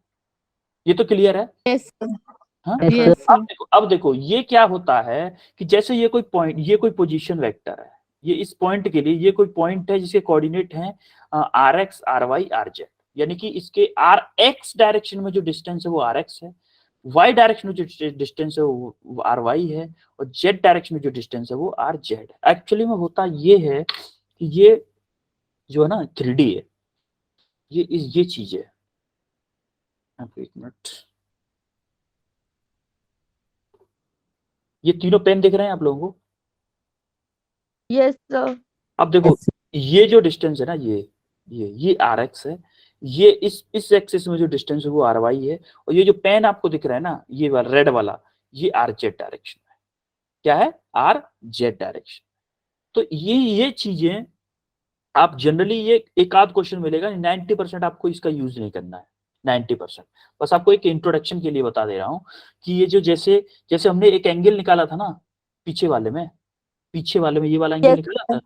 ये तो क्लियर है। Yes, sir. हाँ, Yes, अब sir. देखो, अब देखो ये क्या होता है कि जैसे ये कोई पॉइंट, ये कोई पोजीशन वेक्टर है, ये इस पॉइंट के लिए ये कोई पॉइंट है जिसके कोऑर्डिनेट हैं R x R y R z, यानी कि इसके आर एक्स डायरेक्शन में जो डिस्टेंस है वो आर एक्स है, वाई डायरेक्शन में जो डिस्टेंस है वो आर वाई है, और जेड डायरेक्शन में जो डिस्टेंस है वो आर जेड है। एक्चुअली में होता ये है कि ये जो है ना 3D है, ये चीज है। एक मिनट, ये तीनों पेन दिख रहे हैं आप लोगों को? Yes, sir. अब देखो ये जो डिस्टेंस है ना, ये आर एक्स है, ये इस एक्सिस में जो डिस्टेंस है वो आर वाई है, और ये जो पेन आपको दिख रहा है ना, ये वाला रेड वाला, ये आर जेड डायरेक्शन है। क्या है, आर जेड डायरेक्शन। तो ये चीजें आप जनरली, ये एक आध क्वेश्चन मिलेगा, 90% आपको इसका यूज नहीं करना है, 90%। बस आपको एक इंट्रोडक्शन के लिए बता दे रहा हूं कि ये जो जैसे जैसे हमने एक एंगल निकाला था ना पीछे वाले में, ये वाला एंगल Yes, निकाला था,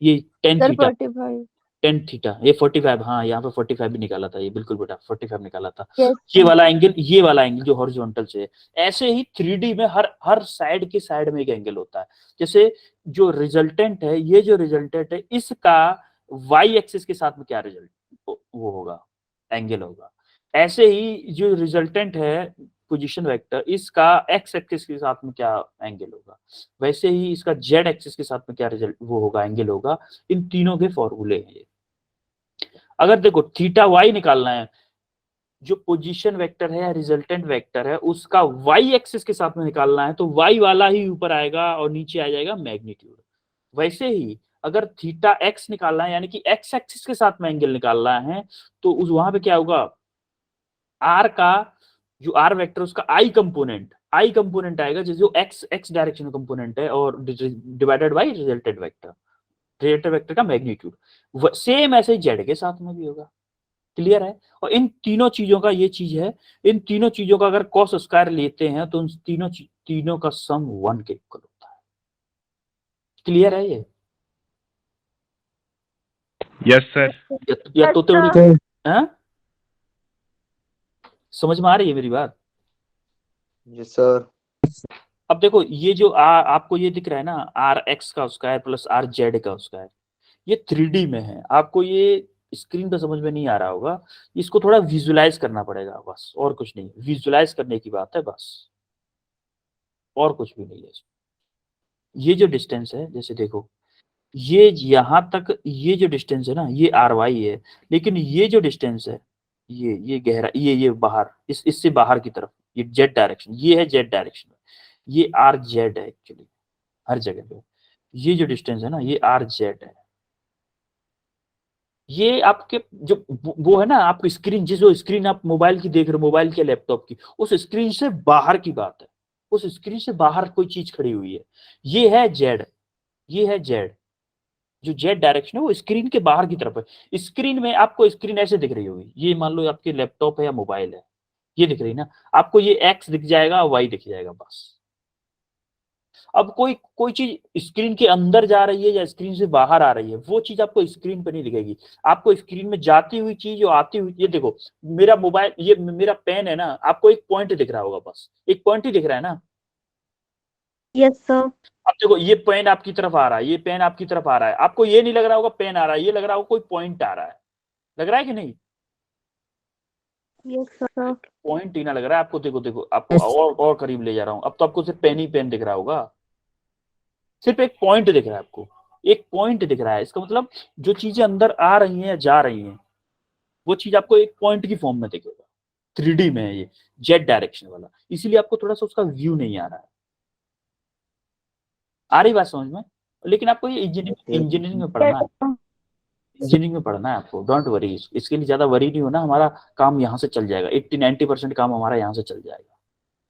ये ten sir. Theta, 45. Tan theta, ये 45, हाँ यहाँ पे 45 भी निकाला था, ये बिल्कुल बेटा 45 निकाला था। Yes, ये sir. वाला एंगल जो हॉरिजॉन्टल से है। ऐसे ही 3D में हर साइड के साइड में एक एंगल होता है। जैसे जो रिजल्टेंट है, ये जो रिजल्टेंट है, इसका वाई एक्सिस के साथ में क्या रिजल्ट वो होगा, एंगल होगा। ऐसे ही जो रिजल्टेंट है पोजीशन वेक्टर, इसका एक्स एक्सिस के साथ में क्या एंगल होगा, वैसे ही इसका जेड एक्सिस के साथ में क्या रिजल्ट वो होगा, एंगल होगा। इन तीनों के फॉर्मूले हैं ये। अगर देखो थीटा वाई निकालना है, जो पोजीशन वेक्टर है या रिजल्टेंट वेक्टर है, उसका वाई एक्सिस के साथ में निकालना है, तो वाई वाला ही ऊपर आएगा और नीचे आ जाएगा मैग्नीट्यूड। वैसे ही अगर थीटा एक्स निकालना है, यानी कि एक्स एक्सिस के साथ में एंगल निकालना है, तो उस वहां पे क्या होगा, आर का जो आर वेक्टर उसका आई कंपोनेंट आएगा, जो एक्स एक्स डायरेक्शन में कंपोनेंट है, और डिवाइडेड बाय रिजल्टेंट वेक्टर का मैग्नीट्यूड। सेम ऐसे ही जेड के साथ में भी होगा। क्लियर है? और इन तीनों चीजों का ये चीज है, इन तीनों चीजों का अगर कॉस स्क्वायर लेते हैं तो उन तीनों का सम 1 के इक्वल होता है। क्लियर है ये? Yes sir. या Yes, तो sir. हाँ? समझ में आ रही है मेरी बात? Yes sir. अब देखो ये जो आपको ये दिख रहा है ना, आर एक्स का स्क्वायर प्लस आर जेड का स्क्वायर, ये 3D में है। आपको ये स्क्रीन पे समझ में नहीं आ रहा होगा, इसको थोड़ा विजुलाइज करना पड़ेगा, बस और कुछ नहीं। विजुलाइज करने की बात है बस, और कुछ भी नहीं है। ये जो डिस्टेंस है, जैसे देखो ये यहां तक, ये जो डिस्टेंस है ना, ये आर वाई है, लेकिन ये जो डिस्टेंस है, ये गहरा, ये बाहर, इससे बाहर की तरफ, ये जेड डायरेक्शन, ये है जेड डायरेक्शन, ये आर जेड है एक्चुअली हर जगह पे। ये जो डिस्टेंस है ना, ये आर जेड है। ये आपके जो वो है ना, आपकी स्क्रीन, जो स्क्रीन आप मोबाइल की देख रहे हो, मोबाइल के लैपटॉप की, उस स्क्रीन से बाहर की बात है। उस स्क्रीन से बाहर कोई चीज खड़ी हुई है, ये है जेड, ये है जेड। जो जेड डायरेक्शन है वो स्क्रीन के बाहर की तरफ है। स्क्रीन में आपको स्क्रीन ऐसे दिख रही होगी, ये मान लो आपके लैपटॉप है या मोबाइल है, ये दिख रही ना आपको, ये एक्स दिख जाएगा, वाई दिख जाएगा बस। अब कोई चीज स्क्रीन के अंदर जा रही है या स्क्रीन से बाहर आ रही है, वो चीज आपको स्क्रीन पे नहीं दिखेगी। आपको स्क्रीन में जाती हुई चीज और आती हुई, ये देखो मेरा मोबाइल, ये मेरा पेन है ना, आपको एक पॉइंट दिख रहा होगा, बस एक पॉइंट ही दिख रहा है ना। Yes, sir. अब देखो ये पेन आपकी तरफ आ रहा है, ये पेन आपकी तरफ आ रहा है, आपको ये नहीं लग रहा होगा पेन आ रहा है, ये लग रहा होगा कोई पॉइंट आ रहा है। लग रहा है कि नहीं? Yes, sir. पॉइंट ही ना लग रहा है आपको। देखो देखो आपको और करीब ले जा रहा हूँ। अब तो आपको सिर्फ पेन ही पेन दिख रहा होगा, सिर्फ एक पॉइंट दिख रहा है आपको, एक पॉइंट दिख रहा है। इसका मतलब जो चीजें अंदर आ रही हैं जा रही हैं वो चीज आपको एक पॉइंट की फॉर्म में दिखेगा। 3D में है ये, जेड डायरेक्शन वाला, इसीलिए आपको थोड़ा सा उसका व्यू नहीं आ रहा है। आ रही बात समझ में? लेकिन आपको ये इंजीनियरिंग में पढ़ना है, इंजीनियरिंग में पढ़ना है आपको। डोंट वरी, इसके लिए ज्यादा वरी नहीं होना। हमारा काम यहाँ से चल जाएगा, 80-90% काम हमारा यहाँ से चल जाएगा।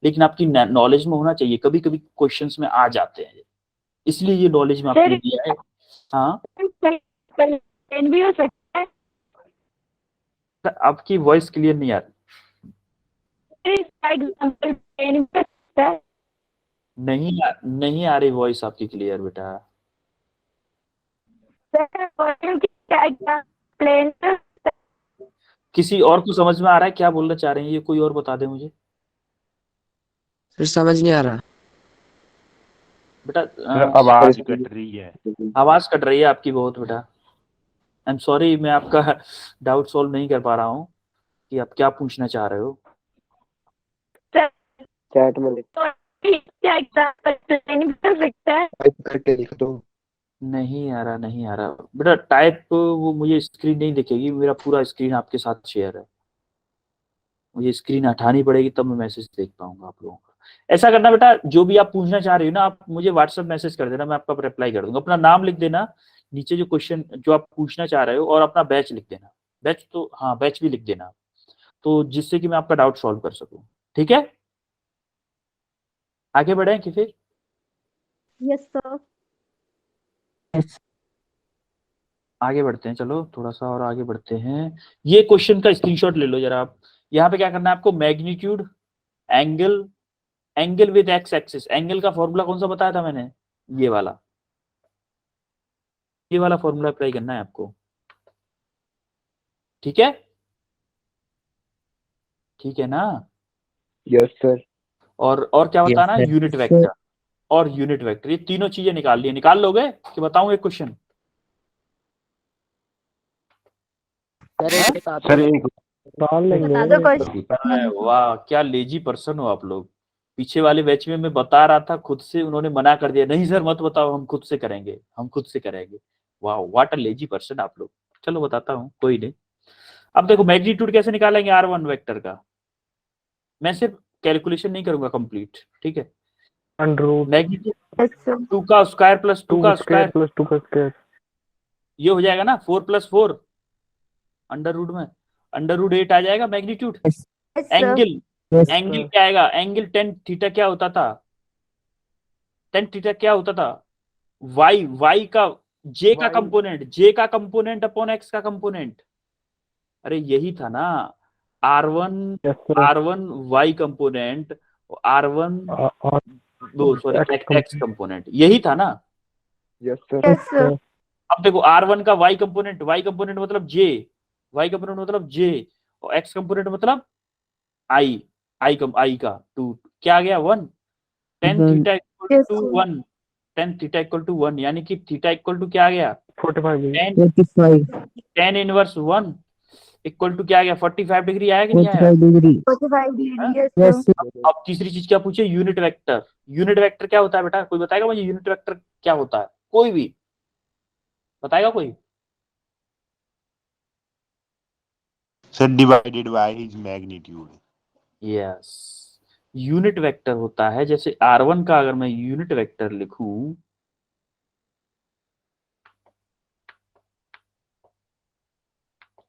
लेकिन आपकी नॉलेज में होना चाहिए। कभी कभी क्वेश्चंस में आ जाते हैं, इसलिए ये नॉलेज में आपके लिए दिया है। हाँ, पेन भी हो सकता है। आपकी वॉइस क्लियर नहीं आ रही। एग्जाम्पल पेन भी हो सकता है। नहीं आ रही वॉइस आपकी क्लियर बेटा। प्लेन किसी और को समझ में आ रहा है क्या बोलना चाह रहे हैं ये? कोई और बता दे मुझे सर समझ नहीं आ रहा। बेटा। आवाज कट रही है। आवाज कट रही है आपकी बहुत बेटा। आई एम सॉरी, मैं आपका डाउट सॉल्व नहीं कर पा रहा हूँ कि आप क्या पूछना चाह रहे हो। चैट में लिख क्या एग्जाम्पल प्लेन भी हो सकता है। टाइप करके लिख दो। नहीं आ रहा बेटा। टाइप वो मुझे स्क्रीन नहीं दिखेगी, मेरा पूरा स्क्रीन आपके साथ शेयर है। मुझे स्क्रीन हटानी पड़ेगी तब मैं मैसेज देख पाऊंगा आप लोगों का। ऐसा करना बेटा, जो भी आप पूछना चाह रही हो ना, आप मुझे व्हाट्सएप मैसेज कर देना, मैं आपका रिप्लाई कर दूंगा। अपना नाम लिख देना नीचे, जो क्वेश्चन जो आप पूछना चाह रहे हो, और अपना बैच लिख देना। बैच तो हाँ, बैच भी लिख देना, तो जिससे कि मैं आपका डाउट सॉल्व कर सकूं। ठीक है, आगे बढ़े कि फिर? Yes sir. आगे बढ़ते हैं, चलो थोड़ा सा और आगे बढ़ते हैं। ये क्वेश्चन का स्क्रीनशॉट ले लो जरा आप। यहाँ पे क्या करना है आपको? Magnitude, angle, angle with x axis. Angle का फॉर्मूला कौन सा बताया था मैंने? ये वाला, ये वाला फॉर्मूला अप्लाई करना है आपको। ठीक है, ठीक है ना? Yes sir. और क्या Yes, बताना? sir. यूनिट वेक्टर और यूनिट वेक्टर, ये तीनों चीजें निकाल ली। निकाल लोगे कि बताऊं एक क्वेश्चन? सर एक बता दो क्वेश्चन। वाह, क्या लेजी पर्सन हो आप लोग। पीछे वाले बैच में मैं बता रहा था, खुद से उन्होंने मना कर दिया, नहीं सर मत बताओ, हम खुद से करेंगे, हम खुद से करेंगे। वाह, व्हाट अ लेजी पर्सन आप लोग। चलो बताता हूँ, कोई नहीं। अब देखो मैग्नीट्यूड कैसे निकालेंगे R1 वेक्टर का। मैं सिर्फ कैलकुलेशन नहीं करूंगा कंप्लीट, ठीक है? Magnitude yes sir. 2 का स्क्वायर प्लस 2 का स्क्वायर, प्लस 2 का स्क्वायर। ये हो जाएगा ना 4 + 4 अंडर रूट में, अंडर रूट 8 आ जाएगा magnitude. Yes sir. Angle, angle क्या आएगा? एंगल टेन थीटा क्या होता था? टेन थीटा क्या होता था? वाई का जे का कंपोनेंट, जे का कंपोनेंट अपॉन एक्स का कंपोनेंट। अरे यही था ना, R1 y component, R1 sorry x component, यही था ना? Yes sir. Yes sir. अब देखो R1 का वाई कंपोनेंट मतलब जे, वाई कंपोनेंट मतलब जे, और एक्स कंपोनेंट मतलब आई, आई का 2 क्या आ गया? 1। टेन थीटा इक्वल Yes, टू sir. 1, tan theta equal to 1, यानी कि थीटा इक्वल टू क्या आ गया? 45 टेन इनवर्स 1 इक्वल टू क्या आ गया? 45 डिग्री आया कि नहीं आया? 45 degree. Yes, sir. अब तीसरी चीज क्या पूछे? Unit vector. यूनिट वेक्टर क्या होता है बेटा? कोई बताएगा मुझे यूनिट वेक्टर क्या होता है? कोई भी बताएगा कोई? Sir divided by his magnitude. Yes, unit vector होता है, जैसे R1 का अगर मैं यूनिट वेक्टर लिखूं,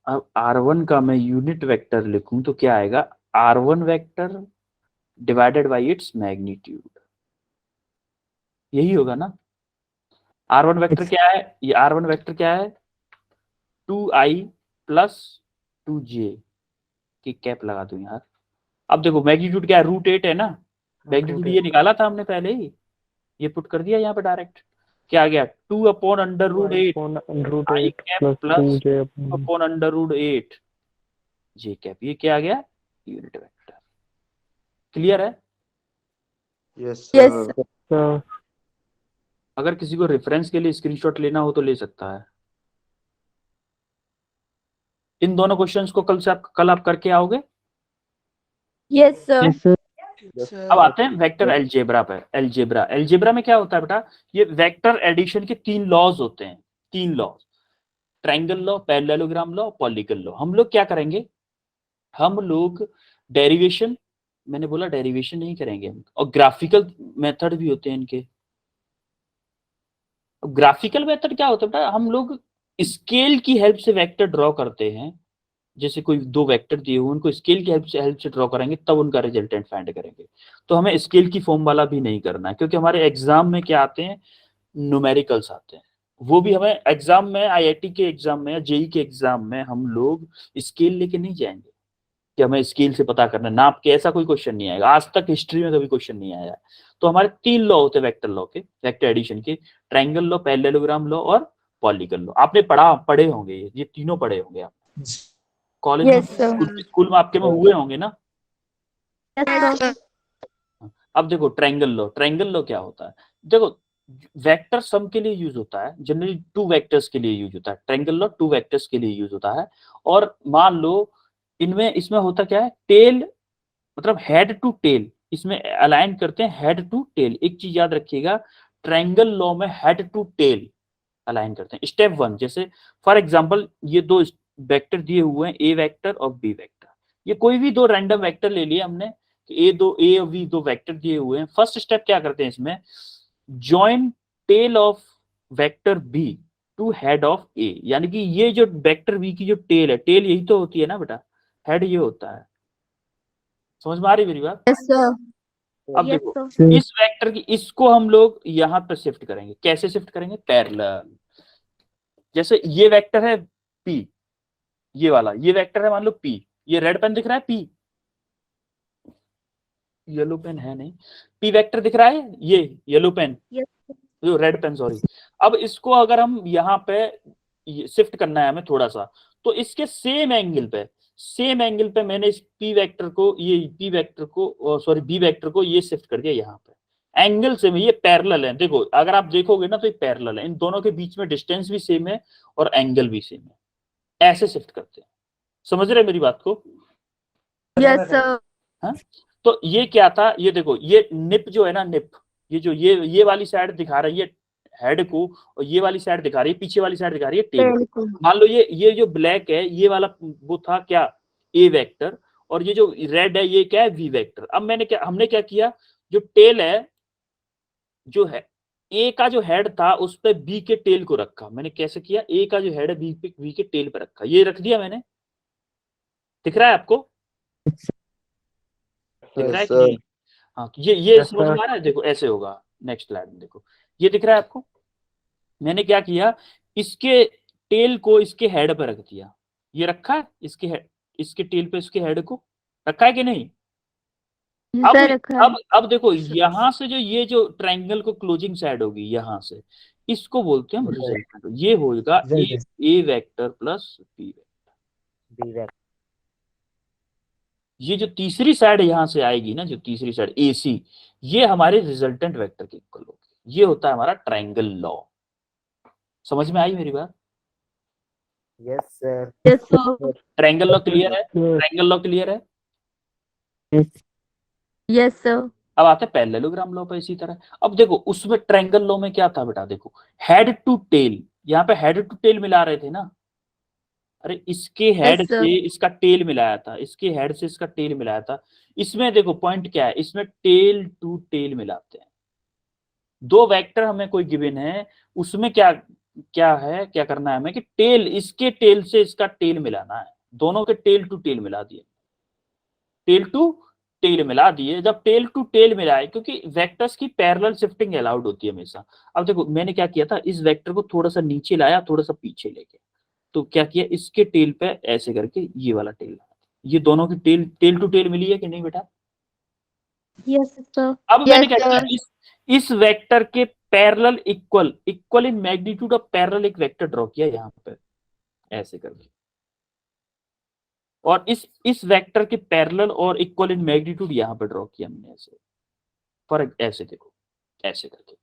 अब R1 का मैं यूनिट वेक्टर लिखूं तो क्या आएगा? R1 vector divided by its magnitude, यही होगा ना? R1 वेक्टर क्या है? ये R1 वेक्टर क्या है? 2i + 2j की कैप लगा दूं यार। अब देखो मैग्नीट्यूड क्या है? √8 है ना? मैग्नीट्यूड ये निकाला था हमने पहले ही, ये पुट कर दिया यहाँ पे डायरेक्ट। क्या आ गया? 2/√8 i cap plus 2/√8 j cap. ये क्या आ गया? Unit vector. क्लियर है? Yes Yes, sir. अगर किसी को रेफरेंस के लिए स्क्रीनशॉट लेना हो तो ले सकता है। इन दोनों क्वेश्चंस को कल आप करके आओगे? Yes, sir. Yes, sir. अब आते हैं वेक्टर अलजेब्रा पे। अलजेब्रा में क्या होता है बेटा, ये वेक्टर एडिशन के 3 लॉज होते हैं, 3 law, triangle law, parallelogram law, polygon law. हम लोग क्या करेंगे, हम लोग डेरिवेशन, मैंने बोला डेरिवेशन नहीं करेंगे हम, और ग्राफिकल मेथड भी होते हैं इनके। ग्राफिकल मेथड क्या होता है बेटा, हम लोग स्केल की हेल्प से वेक्टर ड्रॉ करते हैं। जैसे कोई 2 वेक्टर दिए हुए, उनको स्केल की हेल्प से ड्रॉ करेंगे, तब उनका रिजल्टेंट फाइंड करेंगे। तो हमें स्केल की फॉर्म वाला भी नहीं करना है, क्योंकि हमारे एग्जाम में क्या आते हैं, न्यूमेरिकल्स आते हैं। वो भी हमें एग्जाम में, आईआईटी के एग्जाम में या जेई के एग्जाम में हम लोग स्केल लेके नहीं जाएंगे कि हमें स्केल से पता करना है, नाप के, ऐसा कोई क्वेश्चन नहीं आएगा। आज तक हिस्ट्री में कभी क्वेश्चन नहीं आया है। तो हमारे 3 लॉ होते हैं वेक्टर लॉ के, वेक्टर एडिशन के, ट्रायंगल लॉ, पैरेललोग्राम लॉ और पॉलीगन लॉ। आपने पढ़े होंगे, ये तीनों पढ़े होंगे आप कॉलेज Yes, में, sir. स्कूल में आपके में हुए होंगे ना। Yes, sir. अब देखो ट्रायंगल लॉ क्या होता है, देखो वेक्टर सम के लिए यूज होता है, जनरली 2 वेक्टर्स के लिए यूज होता है। ट्रायंगल लॉ 2 वेक्टर्स के लिए यूज होता है। और मान लो इसमें होता क्या है, टेल मतलब हेड टू टेल, इसमें अलाइन करते हैं हेड टू टेल। एक चीज याद रखिएगा, ट्रायंगल लॉ में हेड टू टेल अलाइन करते हैं। स्टेप 1, जैसे फॉर एग्जांपल ये 2 वेक्टर दिए हुए हैं, ए वेक्टर और बी वेक्टर। ये कोई भी 2 रैंडम वेक्टर ले लिए हमने, ए और बी 2 वेक्टर दिए हुए हैं। फर्स्ट स्टेप क्या करते हैं इसमें, join tail of vector B to head of A, यानी कि ये जो वेक्टर बी की जो टेल है, टेल यही तो होती है ना बेटा, हेड ये होता है। समझ में आ रही मेरी बात? Yes, sir. अब Yes, देखो sir. इस वेक्टर की, इसको हम लोग यहाँ पे शिफ्ट करेंगे। कैसे शिफ्ट करेंगे, पैरेलल। जैसे ये वेक्टर है P, ये वाला ये वेक्टर है मान लो P, ये रेड पेन दिख रहा है P, येलो पेन है नहीं, P वेक्टर दिख रहा है, ये येलो पेन, Yes. जो रेड पेन सॉरी। अब इसको अगर हम यहाँ पे शिफ्ट करना है हमें थोड़ा सा, तो इसके सेम एंगल पे मैंने इस P वेक्टर को, ये P वेक्टर को सॉरी B वेक्टर को ये शिफ्ट कर दिया यहाँ पे। एंगल सेम है, ये पैरेलल है। देखो अगर आप देखोगे ना तो ये पैरेलल है, इन दोनों के बीच में डिस्टेंस भी सेम है और एंगल भी सेम है। ऐसे शिफ्ट करते हैं, समझ रहे मेरी बात को? Yes, sir. हाँ, तो ये क्या था, ये देखो ये निप जो है ना, निप, ये जो ये वाली साइड दिखा रही है हेड को, और ये वाली साइड दिखा रही है, पीछे वाली साइड दिखा रही है टेल को। मान लो ये जो ब्लैक है, ये वाला वो था क्या, ए वेक्टर, और ये जो रेड है ये क्या है, वी वेक्टर। अब हमने क्या किया, जो टेल है, जो है ए का जो हेड था उस पे बी के टेल को रखा। मैंने कैसे किया, ए का जो हेड है बी के टेल पे रखा, ये रख दिया मैंने। दिख रहा है आपको? दिख रहा है कि नहीं? हाँ, तो ये समझ में आ रहा है? देखो ऐसे होगा, नेक्स्ट स्लाइड में देखो, ये दिख रहा है आपको। मैंने क्या किया, इसके टेल को इसके हेड पर रख दिया, ये रखा है इसके टेल पे इसके हेड को रखा है कि नहीं? अब देखो यहां से जो ये जो ट्रायंगल को क्लोजिंग साइड होगी यहां से, इसको बोलते हैं रिजल्टेंट। ये होगा ए वेक्टर प्लस बी वेक्टर। ये जो तीसरी साइड यहां से आएगी ना, जो तीसरी साइड AC, ये हमारे रिजल्टेंट वेक्टर के इक्वल होगी। ये होता है हमारा ट्रायंगल लॉ। समझ में आई मेरी बात? Yes sir. Yes, sir. Triangle law clear है? ट्रायंगल लॉ क्लियर है? Yes, sir. अब आते हैं पैरेललोग्राम लॉ पर इसी तरह। अब देखो उसमें ट्रायंगल लॉ में क्या था बेटा, देखो हेड टू टेल, यहाँ पे हेड टू टेल मिला रहे थे ना। अरे इसके हेड Yes, sir. से इसका टेल मिलाया था, इसके हेड से इसका टेल मिलाया था। इसमें देखो पॉइंट क्या है, इसमें टेल टू टेल मिलाते हैं। 2 वेक्टर हमें कोई गिवन है, उसमें क्या क्या करना है हमें कि टेल, इसके टेल से इसका टेल मिलाना है। दोनों के टेल टू टेल मिला दिए, टेल टू टेल मिला दिए। जब टेल टू टेल मिलाए, क्योंकि वेक्टर्स की पैरेलल शिफ्टिंग अलाउड होती है हमेशा। अब देखो मैंने क्या किया था, इस वेक्टर को थोड़ा सा नीचे लाया, थोड़ा सा पीछे लेके, तो क्या किया, इसके टेल पे ऐसे करके ये वाला टेल, ये दोनों की टेल टू टेल मिली है कि नहीं बेटा? Yes, sir. अब मैंने क्या Yes, किया, इस वेक्टर के parallel equal in magnitude of parallel एक वेक्टर ड्रॉ किया यहाँ पे ऐसे करके, और इस वेक्टर के पैरेलल और इक्वल इन मैग्नीट्यूड यहाँ पे ड्रॉ किया हमने ऐसे। फर्क ऐसे देखो, ऐसे करके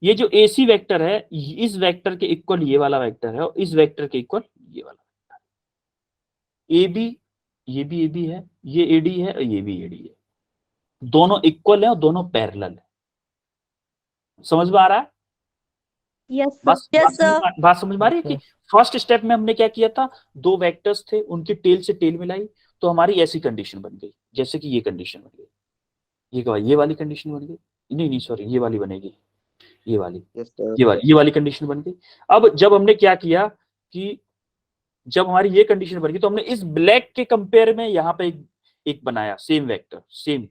ये जो AC वेक्टर है, इस वेक्टर के इक्वल ये वाला वेक्टर है, और इस वेक्टर के इक्वल ये वाला वेक्टर। AB ये भी AB है, ये AD है और ये भी AD है, दोनों इक्वल है और दोनों पैरेलल है। समझ में आ रहा है? यस बात सर। बात समझ में आ रही है कि फर्स्ट स्टेप में हमने क्या किया था, दो वेक्टर्स थे, उनकी टेल से टेल मिलाई तो हमारी ऐसी कंडीशन बन गई, जैसे कि ये कंडीशन बन गई, ये वाली कंडीशन बन गई, नहीं सॉरी, ये वाली बनेगी, ये वाली, यस सर। ये वाली कंडीशन बन गई। अब जब हमने क्या किया कि जब हमारी ये कंडीशन बन गई तो हमने इस ब्लैक के कंपेयर में यहाँ पे एक बनाया सेम वेक्टर, सेम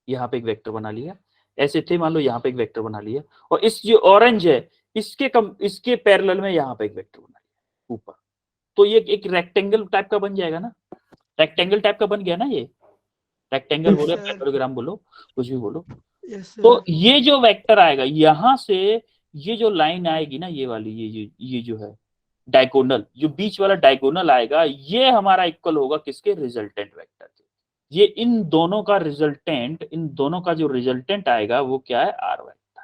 यहाँ पे एक वेक्टर बना लिया, ऐसे थे मान लो, यहाँ पे एक वेक्टर बना लिया, और इस जो ऑरेंज है इसके पैरेलल में यहाँ पे एक वेक्टर बना लिया ऊपर, तो ये एक रेक्टेंगल टाइप का बन जाएगा ना, रेक्टेंगल टाइप का बन गया ना, ये रेक्टेंगल Yes, बोलो, sir. पैरेललोग्राम बोलो, कुछ भी बोलो। Yes sir. तो ये जो वेक्टर आएगा यहाँ से, ये जो लाइन आएगी ना, ये वाली, ये जो है डायगोनल, जो बीच वाला डायगोनल आएगा, ये हमारा इक्वल होगा किसके, रिजल्टेंट वेक्टर के। ये इन दोनों का जो रिजल्टेंट आएगा वो क्या है, आर वेक्टर।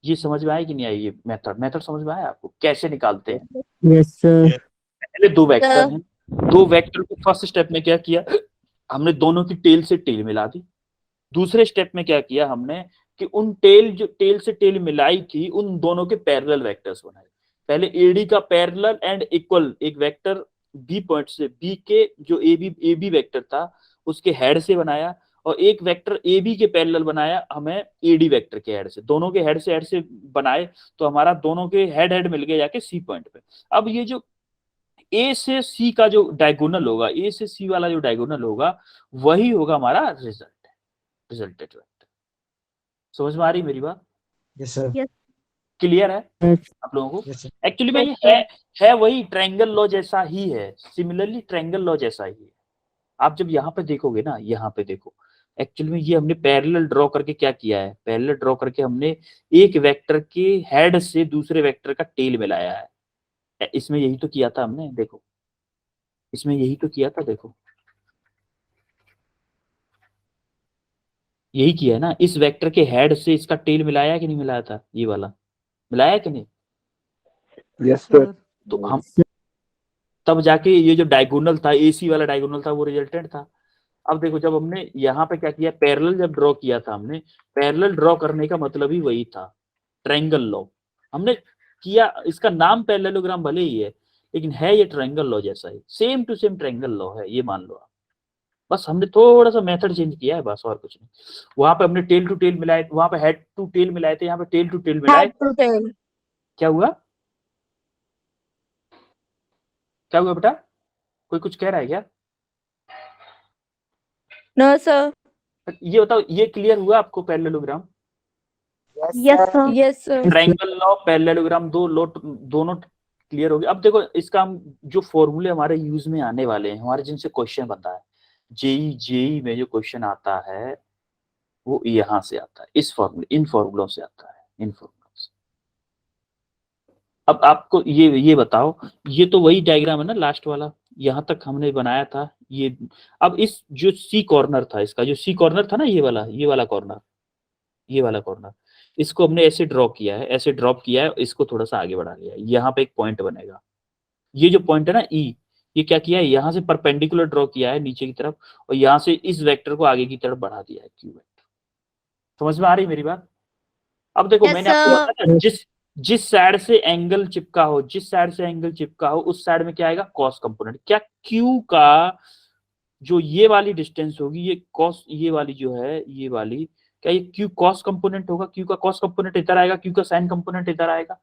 ये समझ में आया कि नहीं आई? ये मेथड समझ में आया आपको, कैसे निकालते हैं? Yes sir. पहले दो वेक्टर हैं, दो वेक्टर को फर्स्ट स्टेप में क्या किया, हमने दोनों की टेल से टेल मिला दी। दूसरे स्टेप में क्या किया हमने कि उन टेल से टेल मिलाई थी, उन दोनों के पैरेलल वेक्टर्स बनाए। पहले एडी का पैरेलल एंड इक्वल एक वेक्टर बी पॉइंट से, बी के जो एबी वेक्टर था उसके हेड से बनाया, और एक वेक्टर AB के पैरेलल बनाया हमें AD वेक्टर के हेड से, दोनों के हेड से बनाए, तो हमारा दोनों के हेड मिल गए जाके C पॉइंट पे। अब ये जो A से C का जो डायगोनल होगा, A से C वाला जो डायगोनल होगा, वही होगा हमारा रिजल्टेड वेक्टर। समझ में आ रही मेरी बात? Yes sir. क्लियर है आप लोगों को? Yes sir. एक्चुअली में ये है वही ट्रायंगल लॉ जैसा ही है, सिमिलरली ट्रायंगल लॉ जैसा ही है। आप जब यहाँ पे देखोगे ना, यहाँ पे देखो, एक्चुअली में ये हमने पैरेलल ड्रॉ करके क्या किया है, पैरेलल ड्रॉ करके हमने एक वेक्टर के हेड से दूसरे वेक्टर का टेल मिलाया है। इसमें यही तो किया था हमने, देखो इसमें यही तो किया था, देखो यही किया है ना, इस वेक्टर के हेड से इसका टेल मिलाया कि नहीं मिलाया था, ये वाला मिलाया कि नहीं? Yes sir. तो हम तब जाके ये जो डायगोनल था, AC वाला डायगोनल था, वो रिजल्टेंट था। अब देखो जब हमने यहाँ पे क्या किया, पैरेलल जब ड्रॉ किया था हमने, पैरेलल ड्रॉ करने का मतलब ही वही था, ट्रायंगल लॉ हमने किया। इसका नाम पैरेललोग्राम भले ही है, लेकिन है ये ट्रायंगल लॉ जैसा ही, same to same triangle law है, ये मान लो आप। बस हमने थोड़ा सा मेथड चेंज किया है, बस और कुछ नहीं। वहां पे हमने टेल टू टेल मिलाए, वहां पे हेड टू टेल मिलाए थे, यहाँ पे टेल टू टेल मिलाए। क्या हुआ, क्या हुआ बेटा? कोई कुछ कह रहा है क्या? No sir. ये बताओ, ये क्लियर हुआ आपको parallelogram? Yes sir. Yes sir. Triangle law, parallelogram, दोनों क्लियर हो गए। अब देखो इसका हम जो फॉर्मूले हमारे यूज में आने वाले हैं, हमारे जिनसे क्वेश्चन बनता है, जेई में जो क्वेश्चन आता है वो यहाँ से आता है, इन फॉर्मूलों से आता है, इन फॉर्मूलों से। अब आपको ये बताओ, ये तो वही डायग्राम है ना लास्ट वाला, यहाँ तक हमने बनाया था ये। अब इस जो C कॉर्नर था, इसका जो C कॉर्नर था ना, ये वाला कॉर्नर, इसको हमने ऐसे ड्रॉ किया है, ऐसे ड्रॉप किया है, इसको थोड़ा सा आगे बढ़ा लिया है, यहाँ पे एक पॉइंट बनेगा। ये जो पॉइंट है ना E, ये क्या किया है, यहाँ से परपेंडिकुलर ड्रॉ किया है नीचे की तरफ, और यहाँ से इस वेक्टर को आगे की तरफ बढ़ा दिया है, Q वेक्टर। समझ में आ रही मेरी बात? अब देखो मैंने आपको बताया ना, जिस साइड से एंगल चिपका हो, उस साइड में क्या आएगा, कॉस कंपोनेंट। क्या Q का जो ये वाली डिस्टेंस होगी, ये कॉस, ये वाली जो है, ये वाली, क्या ये Q कॉस कंपोनेंट होगा? Q का कॉस कंपोनेंट इधर आएगा, Q का साइन कंपोनेंट इधर आएगा।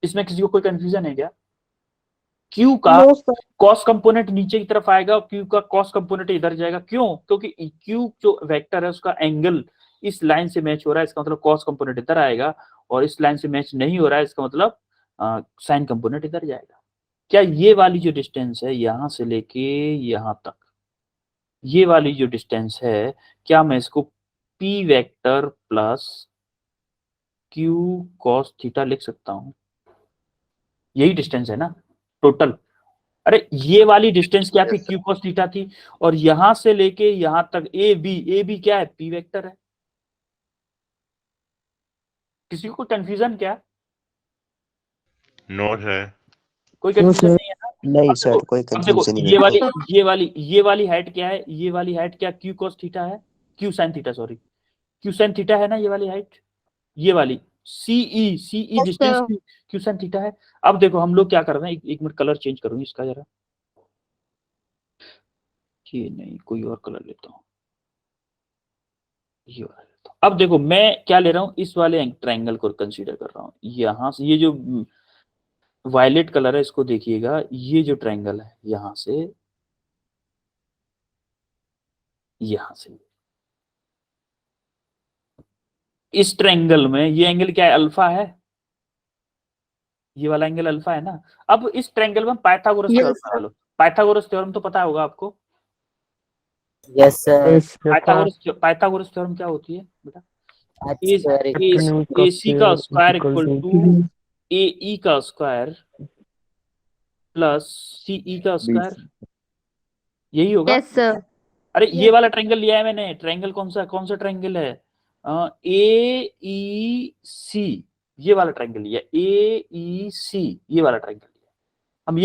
इसमें किसी को कोई कंफ्यूजन है क्या? Q का कॉस कंपोनेंट नीचे की तरफ आएगा, Q का कॉस कंपोनेंट इधर जाएगा। क्यों? क्योंकि Q जो वेक्टर है उसका एंगल इस लाइन से मैच हो रहा है, इसका मतलब कॉस कंपोनेंट इधर आएगा, और इस लाइन से मैच नहीं हो रहा है, इसका मतलब साइन कंपोनेंट इधर जाएगा। क्या ये वाली जो डिस्टेंस है यहां से लेके यहां तक, ये वाली जो डिस्टेंस है, क्या मैं इसको P vector plus Q cos theta लिख सकता हूं? यही डिस्टेंस है ना टोटल। अरे ये वाली डिस्टेंस क्या थी, Q cos थीटा थी, और यहां से लेके यहां तक ए बी क्या है, P वेक्टर है। किसी को कंफ्यूजन क्या? No sir. कोई कंफ्यूजन नहीं है ना? नहीं अब सर देखो कोई अब देखो कंफ्यूजन नहीं ये मेरे को। ये वाली हाइट क्या है, ये वाली हाइट क्या क्यू कॉस थीटा है, q sine theta sorry, q sine theta है ना ये वाली हाइट, ये वाली CE distance q sine theta है। अब देखो हम लोग क्या कर रहे हैं, एक मिनट कलर चेंज करूंगी इसका जरा, ये नहीं कोई और कलर लेता हूँ, ये वाला लेता हूँ। अब देखो मैं क्या ले रहा हूँ, इस वाले ट्रायंगल को कंसीडर कर रहा हूँ, यहाँ से ये जो वायलेट कलर है इसको देखिएगा, ये जो ट्रायंगल है यहाँ से यहाँ से, इस ट्रायंगल में ये एंगल क्या है, अल्फा है, ये वाला एंगल अल्फा है ना। अब इस ट्रायंगल में पाइथागोरस थ्योरम लगा लो, पाइथागोरस थ्योरम तो पता होगा आपको, यस सर। पाइथागोरस थ्योरम क्या होती है बेटा, अच्छा AC का स्क्वायर इक्वल टू AE का स्क्वायर प्लस CE का स्क्वायर, यही होगा। Yes sir. अरे ये वाला ट्रायंगल लिया है मैंने, ट्रायंगल कौन सा ट्रायंगल है, AEC, ये वाला ट्रायंगल लिया, AEC ये वाला ट्रायंगल लिया। हम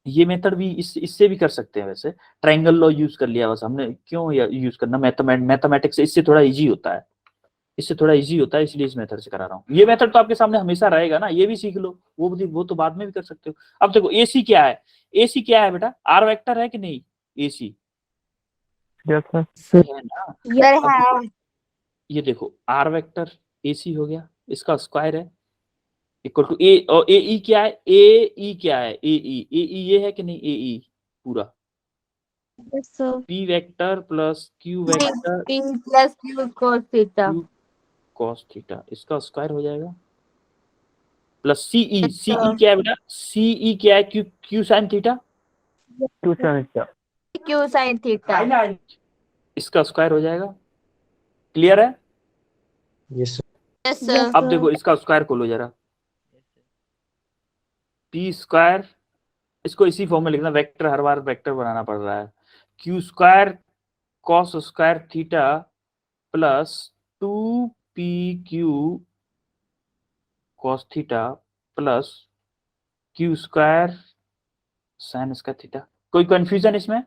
ये मेथड भी इससे भी कर सकते हैं, वैसे ट्रायंगल लॉ यूज कर लिया, बस हमने क्यों यूज करना, मैथमेटिक्स से इससे थोड़ा इजी होता है, इससे थोड़ा इजी होता है, इसलिए इस मेथड से करा रहा हूँ। ये मेथड तो आपके सामने हमेशा रहेगा ना, ये भी सीख लो, वो तो बाद में भी कर सकते हो। अब देखो AC क्या है, AC क्या है बेटा, R वेक्टर है कि नहीं, AC सर है ना। यस अब देखो, ये देखो R वेक्टर AC हो गया, इसका स्क्वायर है इक्वल टू A, और AE क्या है, AE क्या है, AE ये है कि नहीं, AE पूरा sir. P vector plus Q vector P plus Q cos theta. Q cos theta, इसका स्क्वायर हो जाएगा प्लस CE क्या है बेटा, CE क्या है, Q sine theta, Q sin theta. इसका स्क्वायर हो जाएगा, क्लियर है। Yes yes sir. अब देखो इसका स्क्वायर खोलो जरा, P स्क्वायर, इसको इसी फॉर्म में लिखना, वेक्टर हर बार वेक्टर बनाना पड़ रहा है, Q square cos square theta plus 2PQ cos theta plus Q square sine square theta. कोई कंफ्यूजन इसमें,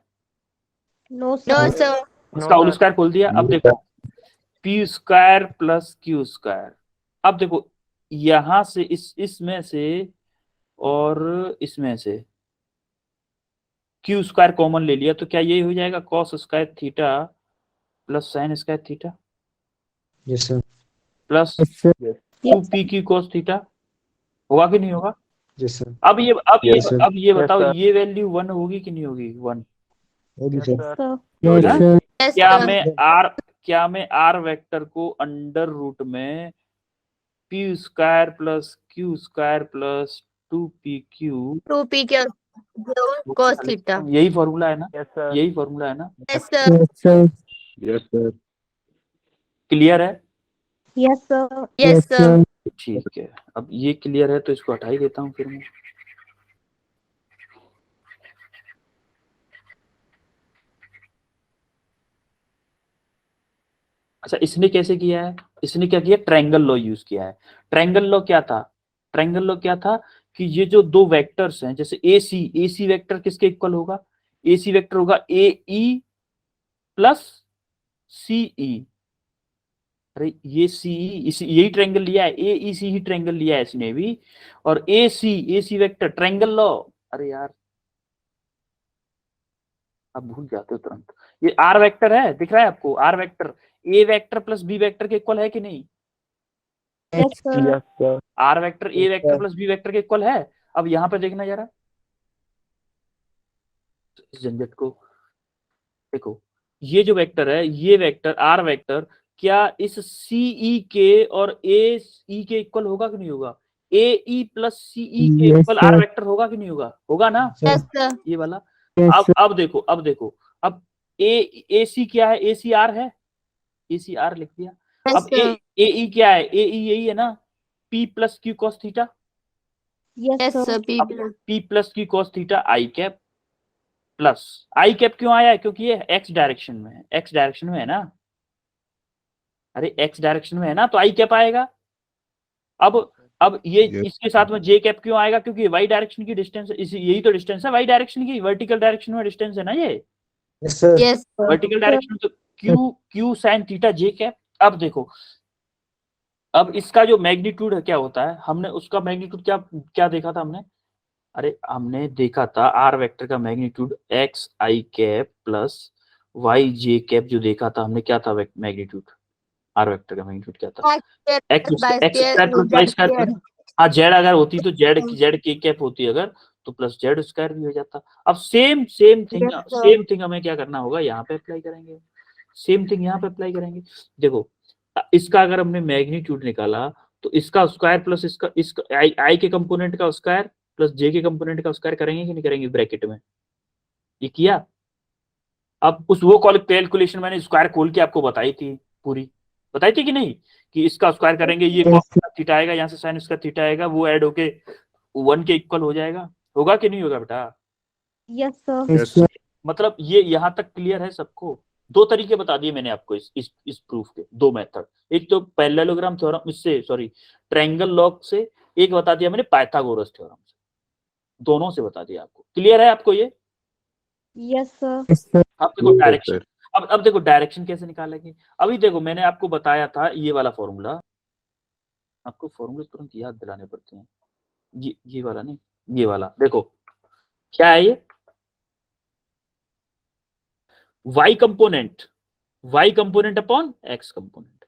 नो सर। इसका होल स्क्वायर खोल दिया। अब देखो P square plus Q square, अब देखो यहां से इसमें से और इसमें से Q स्क्वायर कॉमन ले लिया, तो क्या ये हो जाएगा cos square theta plus sine square theta yes sir plus 2PQ cos theta, होगा कि नहीं होगा। यस सर अब ये Yes, sir. बताओ, ये वैल्यू 1 होगी कि नहीं होगी, 1 यस सर क्या मैं R वेक्टर को अंडर रूट में P square plus Q square plus 2PQ 2P cos theta. यही फॉर्मूला है ना, यही फॉर्मूला है ना, yes sir. Yes sir yes sir. Clear है। Yes sir. Yes sir. Sir ठीक है, अब ये क्लियर है तो इसको हटा ही देता हूँ फिर मैं। अच्छा इसने कैसे किया है, इसने क्या किया, ट्रायंगल लॉ यूज किया है। ट्रायंगल लॉ क्या था, ट्रायंगल लॉ क्या था कि ये जो दो वेक्टर्स हैं, जैसे AC वेक्टर किसके इक्वल होगा, AC वेक्टर होगा AE प्लस CE। अरे ये CE इसी यही ट्रायंगल लिया है, AEC ही ट्रायंगल लिया है इसने भी, और AC वेक्टर ट्रायंगल लॉ, अरे यार आप भूल जाते हो तुरंत। ये R वेक्टर है, दिख रहा है आपको, R vector A vector plus B vector के इक्वल है कि नहीं, yes sir. R vector A vector plus B vector के इक्वल है। अब यहाँ पे देखना जरा इस झंझट को, देखो ये जो वेक्टर है, ये वेक्टर R वेक्टर क्या इस CE के और AE के इक्वल होगा कि नहीं होगा, AE प्लस CE के Yes, equal R sir. Vector होगा कि नहीं होगा, होगा ना, यस सर। ये वाला। यस सर अब देखो अब AC क्या है, ACR है, ACR लिख दिया। अब AE क्या है, AE यही है ना, P plus Q cos theta, yes sir. P plus Q cos theta I cap plus I cap क्यों आया है, क्योंकि ये x डायरेक्शन में है, x डायरेक्शन में है ना, अरे x डायरेक्शन में है ना, तो I कैप आएगा। अब अब ये इसके साथ में जे कैप क्यों आएगा, क्योंकि वाई डायरेक्शन की डिस्टेंस, यही तो डिस्टेंस है वाई डायरेक्शन की, वर्टिकल डायरेक्शन में डिस्टेंस है ना ये, Yes, sir. वर्टिकल डायरेक्शन में, तो Q sine theta j cap. अब देखो, अब इसका जो मैग्नीट्यूड है क्या होता है, हमने उसका मैग्नीट्यूड क्या क्या देखा था हमने, अरे हमने देखा था आर वेक्टर का magnitude x i cap plus Y j cap, जो देखा था हमने क्या था मैग्नीट्यूड, आर वेक्टर का मैग्नीट्यूड क्या था, x square plus y square. हाँ, जेड अगर होती तो जेड के कैप होती अगर, तो प्लस जेड स्क्वायर भी हो जाता। अब सेम थिंग हमें क्या करना होगा, यहाँ पे अप्लाई करेंगे, सेम थिंग यहाँ पे अप्लाई करेंगे। देखो, इसका अगर हमने मैग्नीट्यूड निकाला तो इसका स्क्वायर प्लस इसका आई के कंपोनेंट का स्क्वायर प्लस जे के कंपोनेंट का स्क्वायर करेंगे कि नहीं करेंगे ब्रैकेट में, ये किया। अब वो कैलकुलेशन मैंने स्क्वायर खोल के आपको बताई थी, पूरी बताई थी कि नहीं, कि इसका स्क्वायर करेंगे, ये थीटा आएगा, यहाँ से साइन इसका थीटा आएगा, वो ऐड होके 1 के इक्वल हो जाएगा, होगा कि नहीं होगा बेटा? Yes, sir. मतलब ये यहाँ तक क्लियर है सबको? 2 तरीके बता दिए मैंने आपको इस प्रूफ के, 2 मेथड, एक तो पैरेललोग्राम थ्योरम इससे, सॉरी ट्रायंगल लॉग से, एक बता दिया मैंने पाइथागोरस थ्योरम से, दोनों से बता दिया आपको। क्लियर है आपको ये? Yes, sir. अब देखो डायरेक्शन, अब देखो डायरेक्शन कैसे निकालेंगे। अभी देखो मैंने आपको बताया था ये वाला फॉर्मूला, आपको फॉर्मूले तुरंत याद दिलाने पड़ते हैं, ये वाला नहीं, ये वाला देखो क्या है ये, y component upon x component.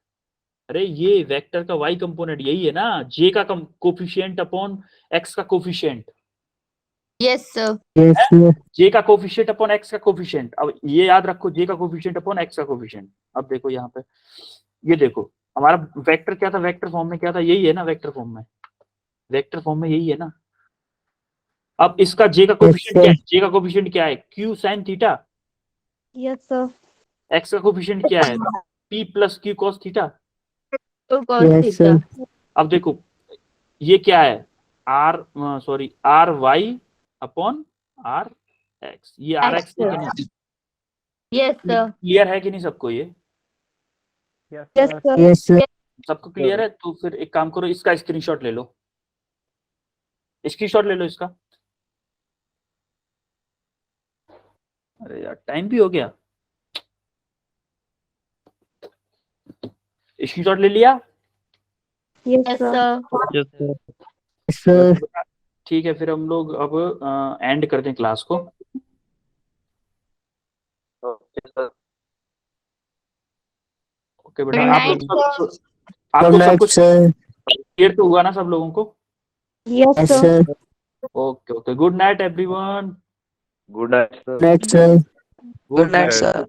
अरे ये वेक्टर का y कंपोनेंट यही है ना, j का कोफिशिएंट अपॉन x का कोफिशिएंट। Yes, sir. j का कोफिशिएंट अपॉन x का कोफिशिएंट। अब ये याद रखो, j का कोफिशिएंट अपॉन x का कोफिशिएंट। अब देखो यहाँ पे, ये देखो हमारा वेक्टर क्या था, वेक्टर फॉर्म में क्या था, यही है ना, वेक्टर फॉर्म में यही है ना। अब इसका j का कोफिशिएंट क्या है, j का कोफिशिएंट क्या है, q sin थीटा। Yes, sir. x का कोफिशिएंट क्या है, p प्लस q cos थीटा। To cos theta. अब देखो ये क्या है, R y upon R x, ये आर एक्स है कि नहीं? Yes, sir. क्लियर है कि नहीं सबको ये? Yes, sir. सबको क्लियर है? तो फिर एक काम करो, इसका स्क्रीनशॉट ले लो, इसका। अरे यार टाइम भी हो गया, स्क्रीनशॉट ले लिया? Yes, Yes, sir. sir. ठीक है, फिर हम लोग अब एंड कर दें क्लास को। ओके बेटा, Good आप night, लोग आपको सब कुछ क्लियर तो हुआ ना सब लोगों को? Yes, sir. Okay, good night everyone. Good night next good night sir.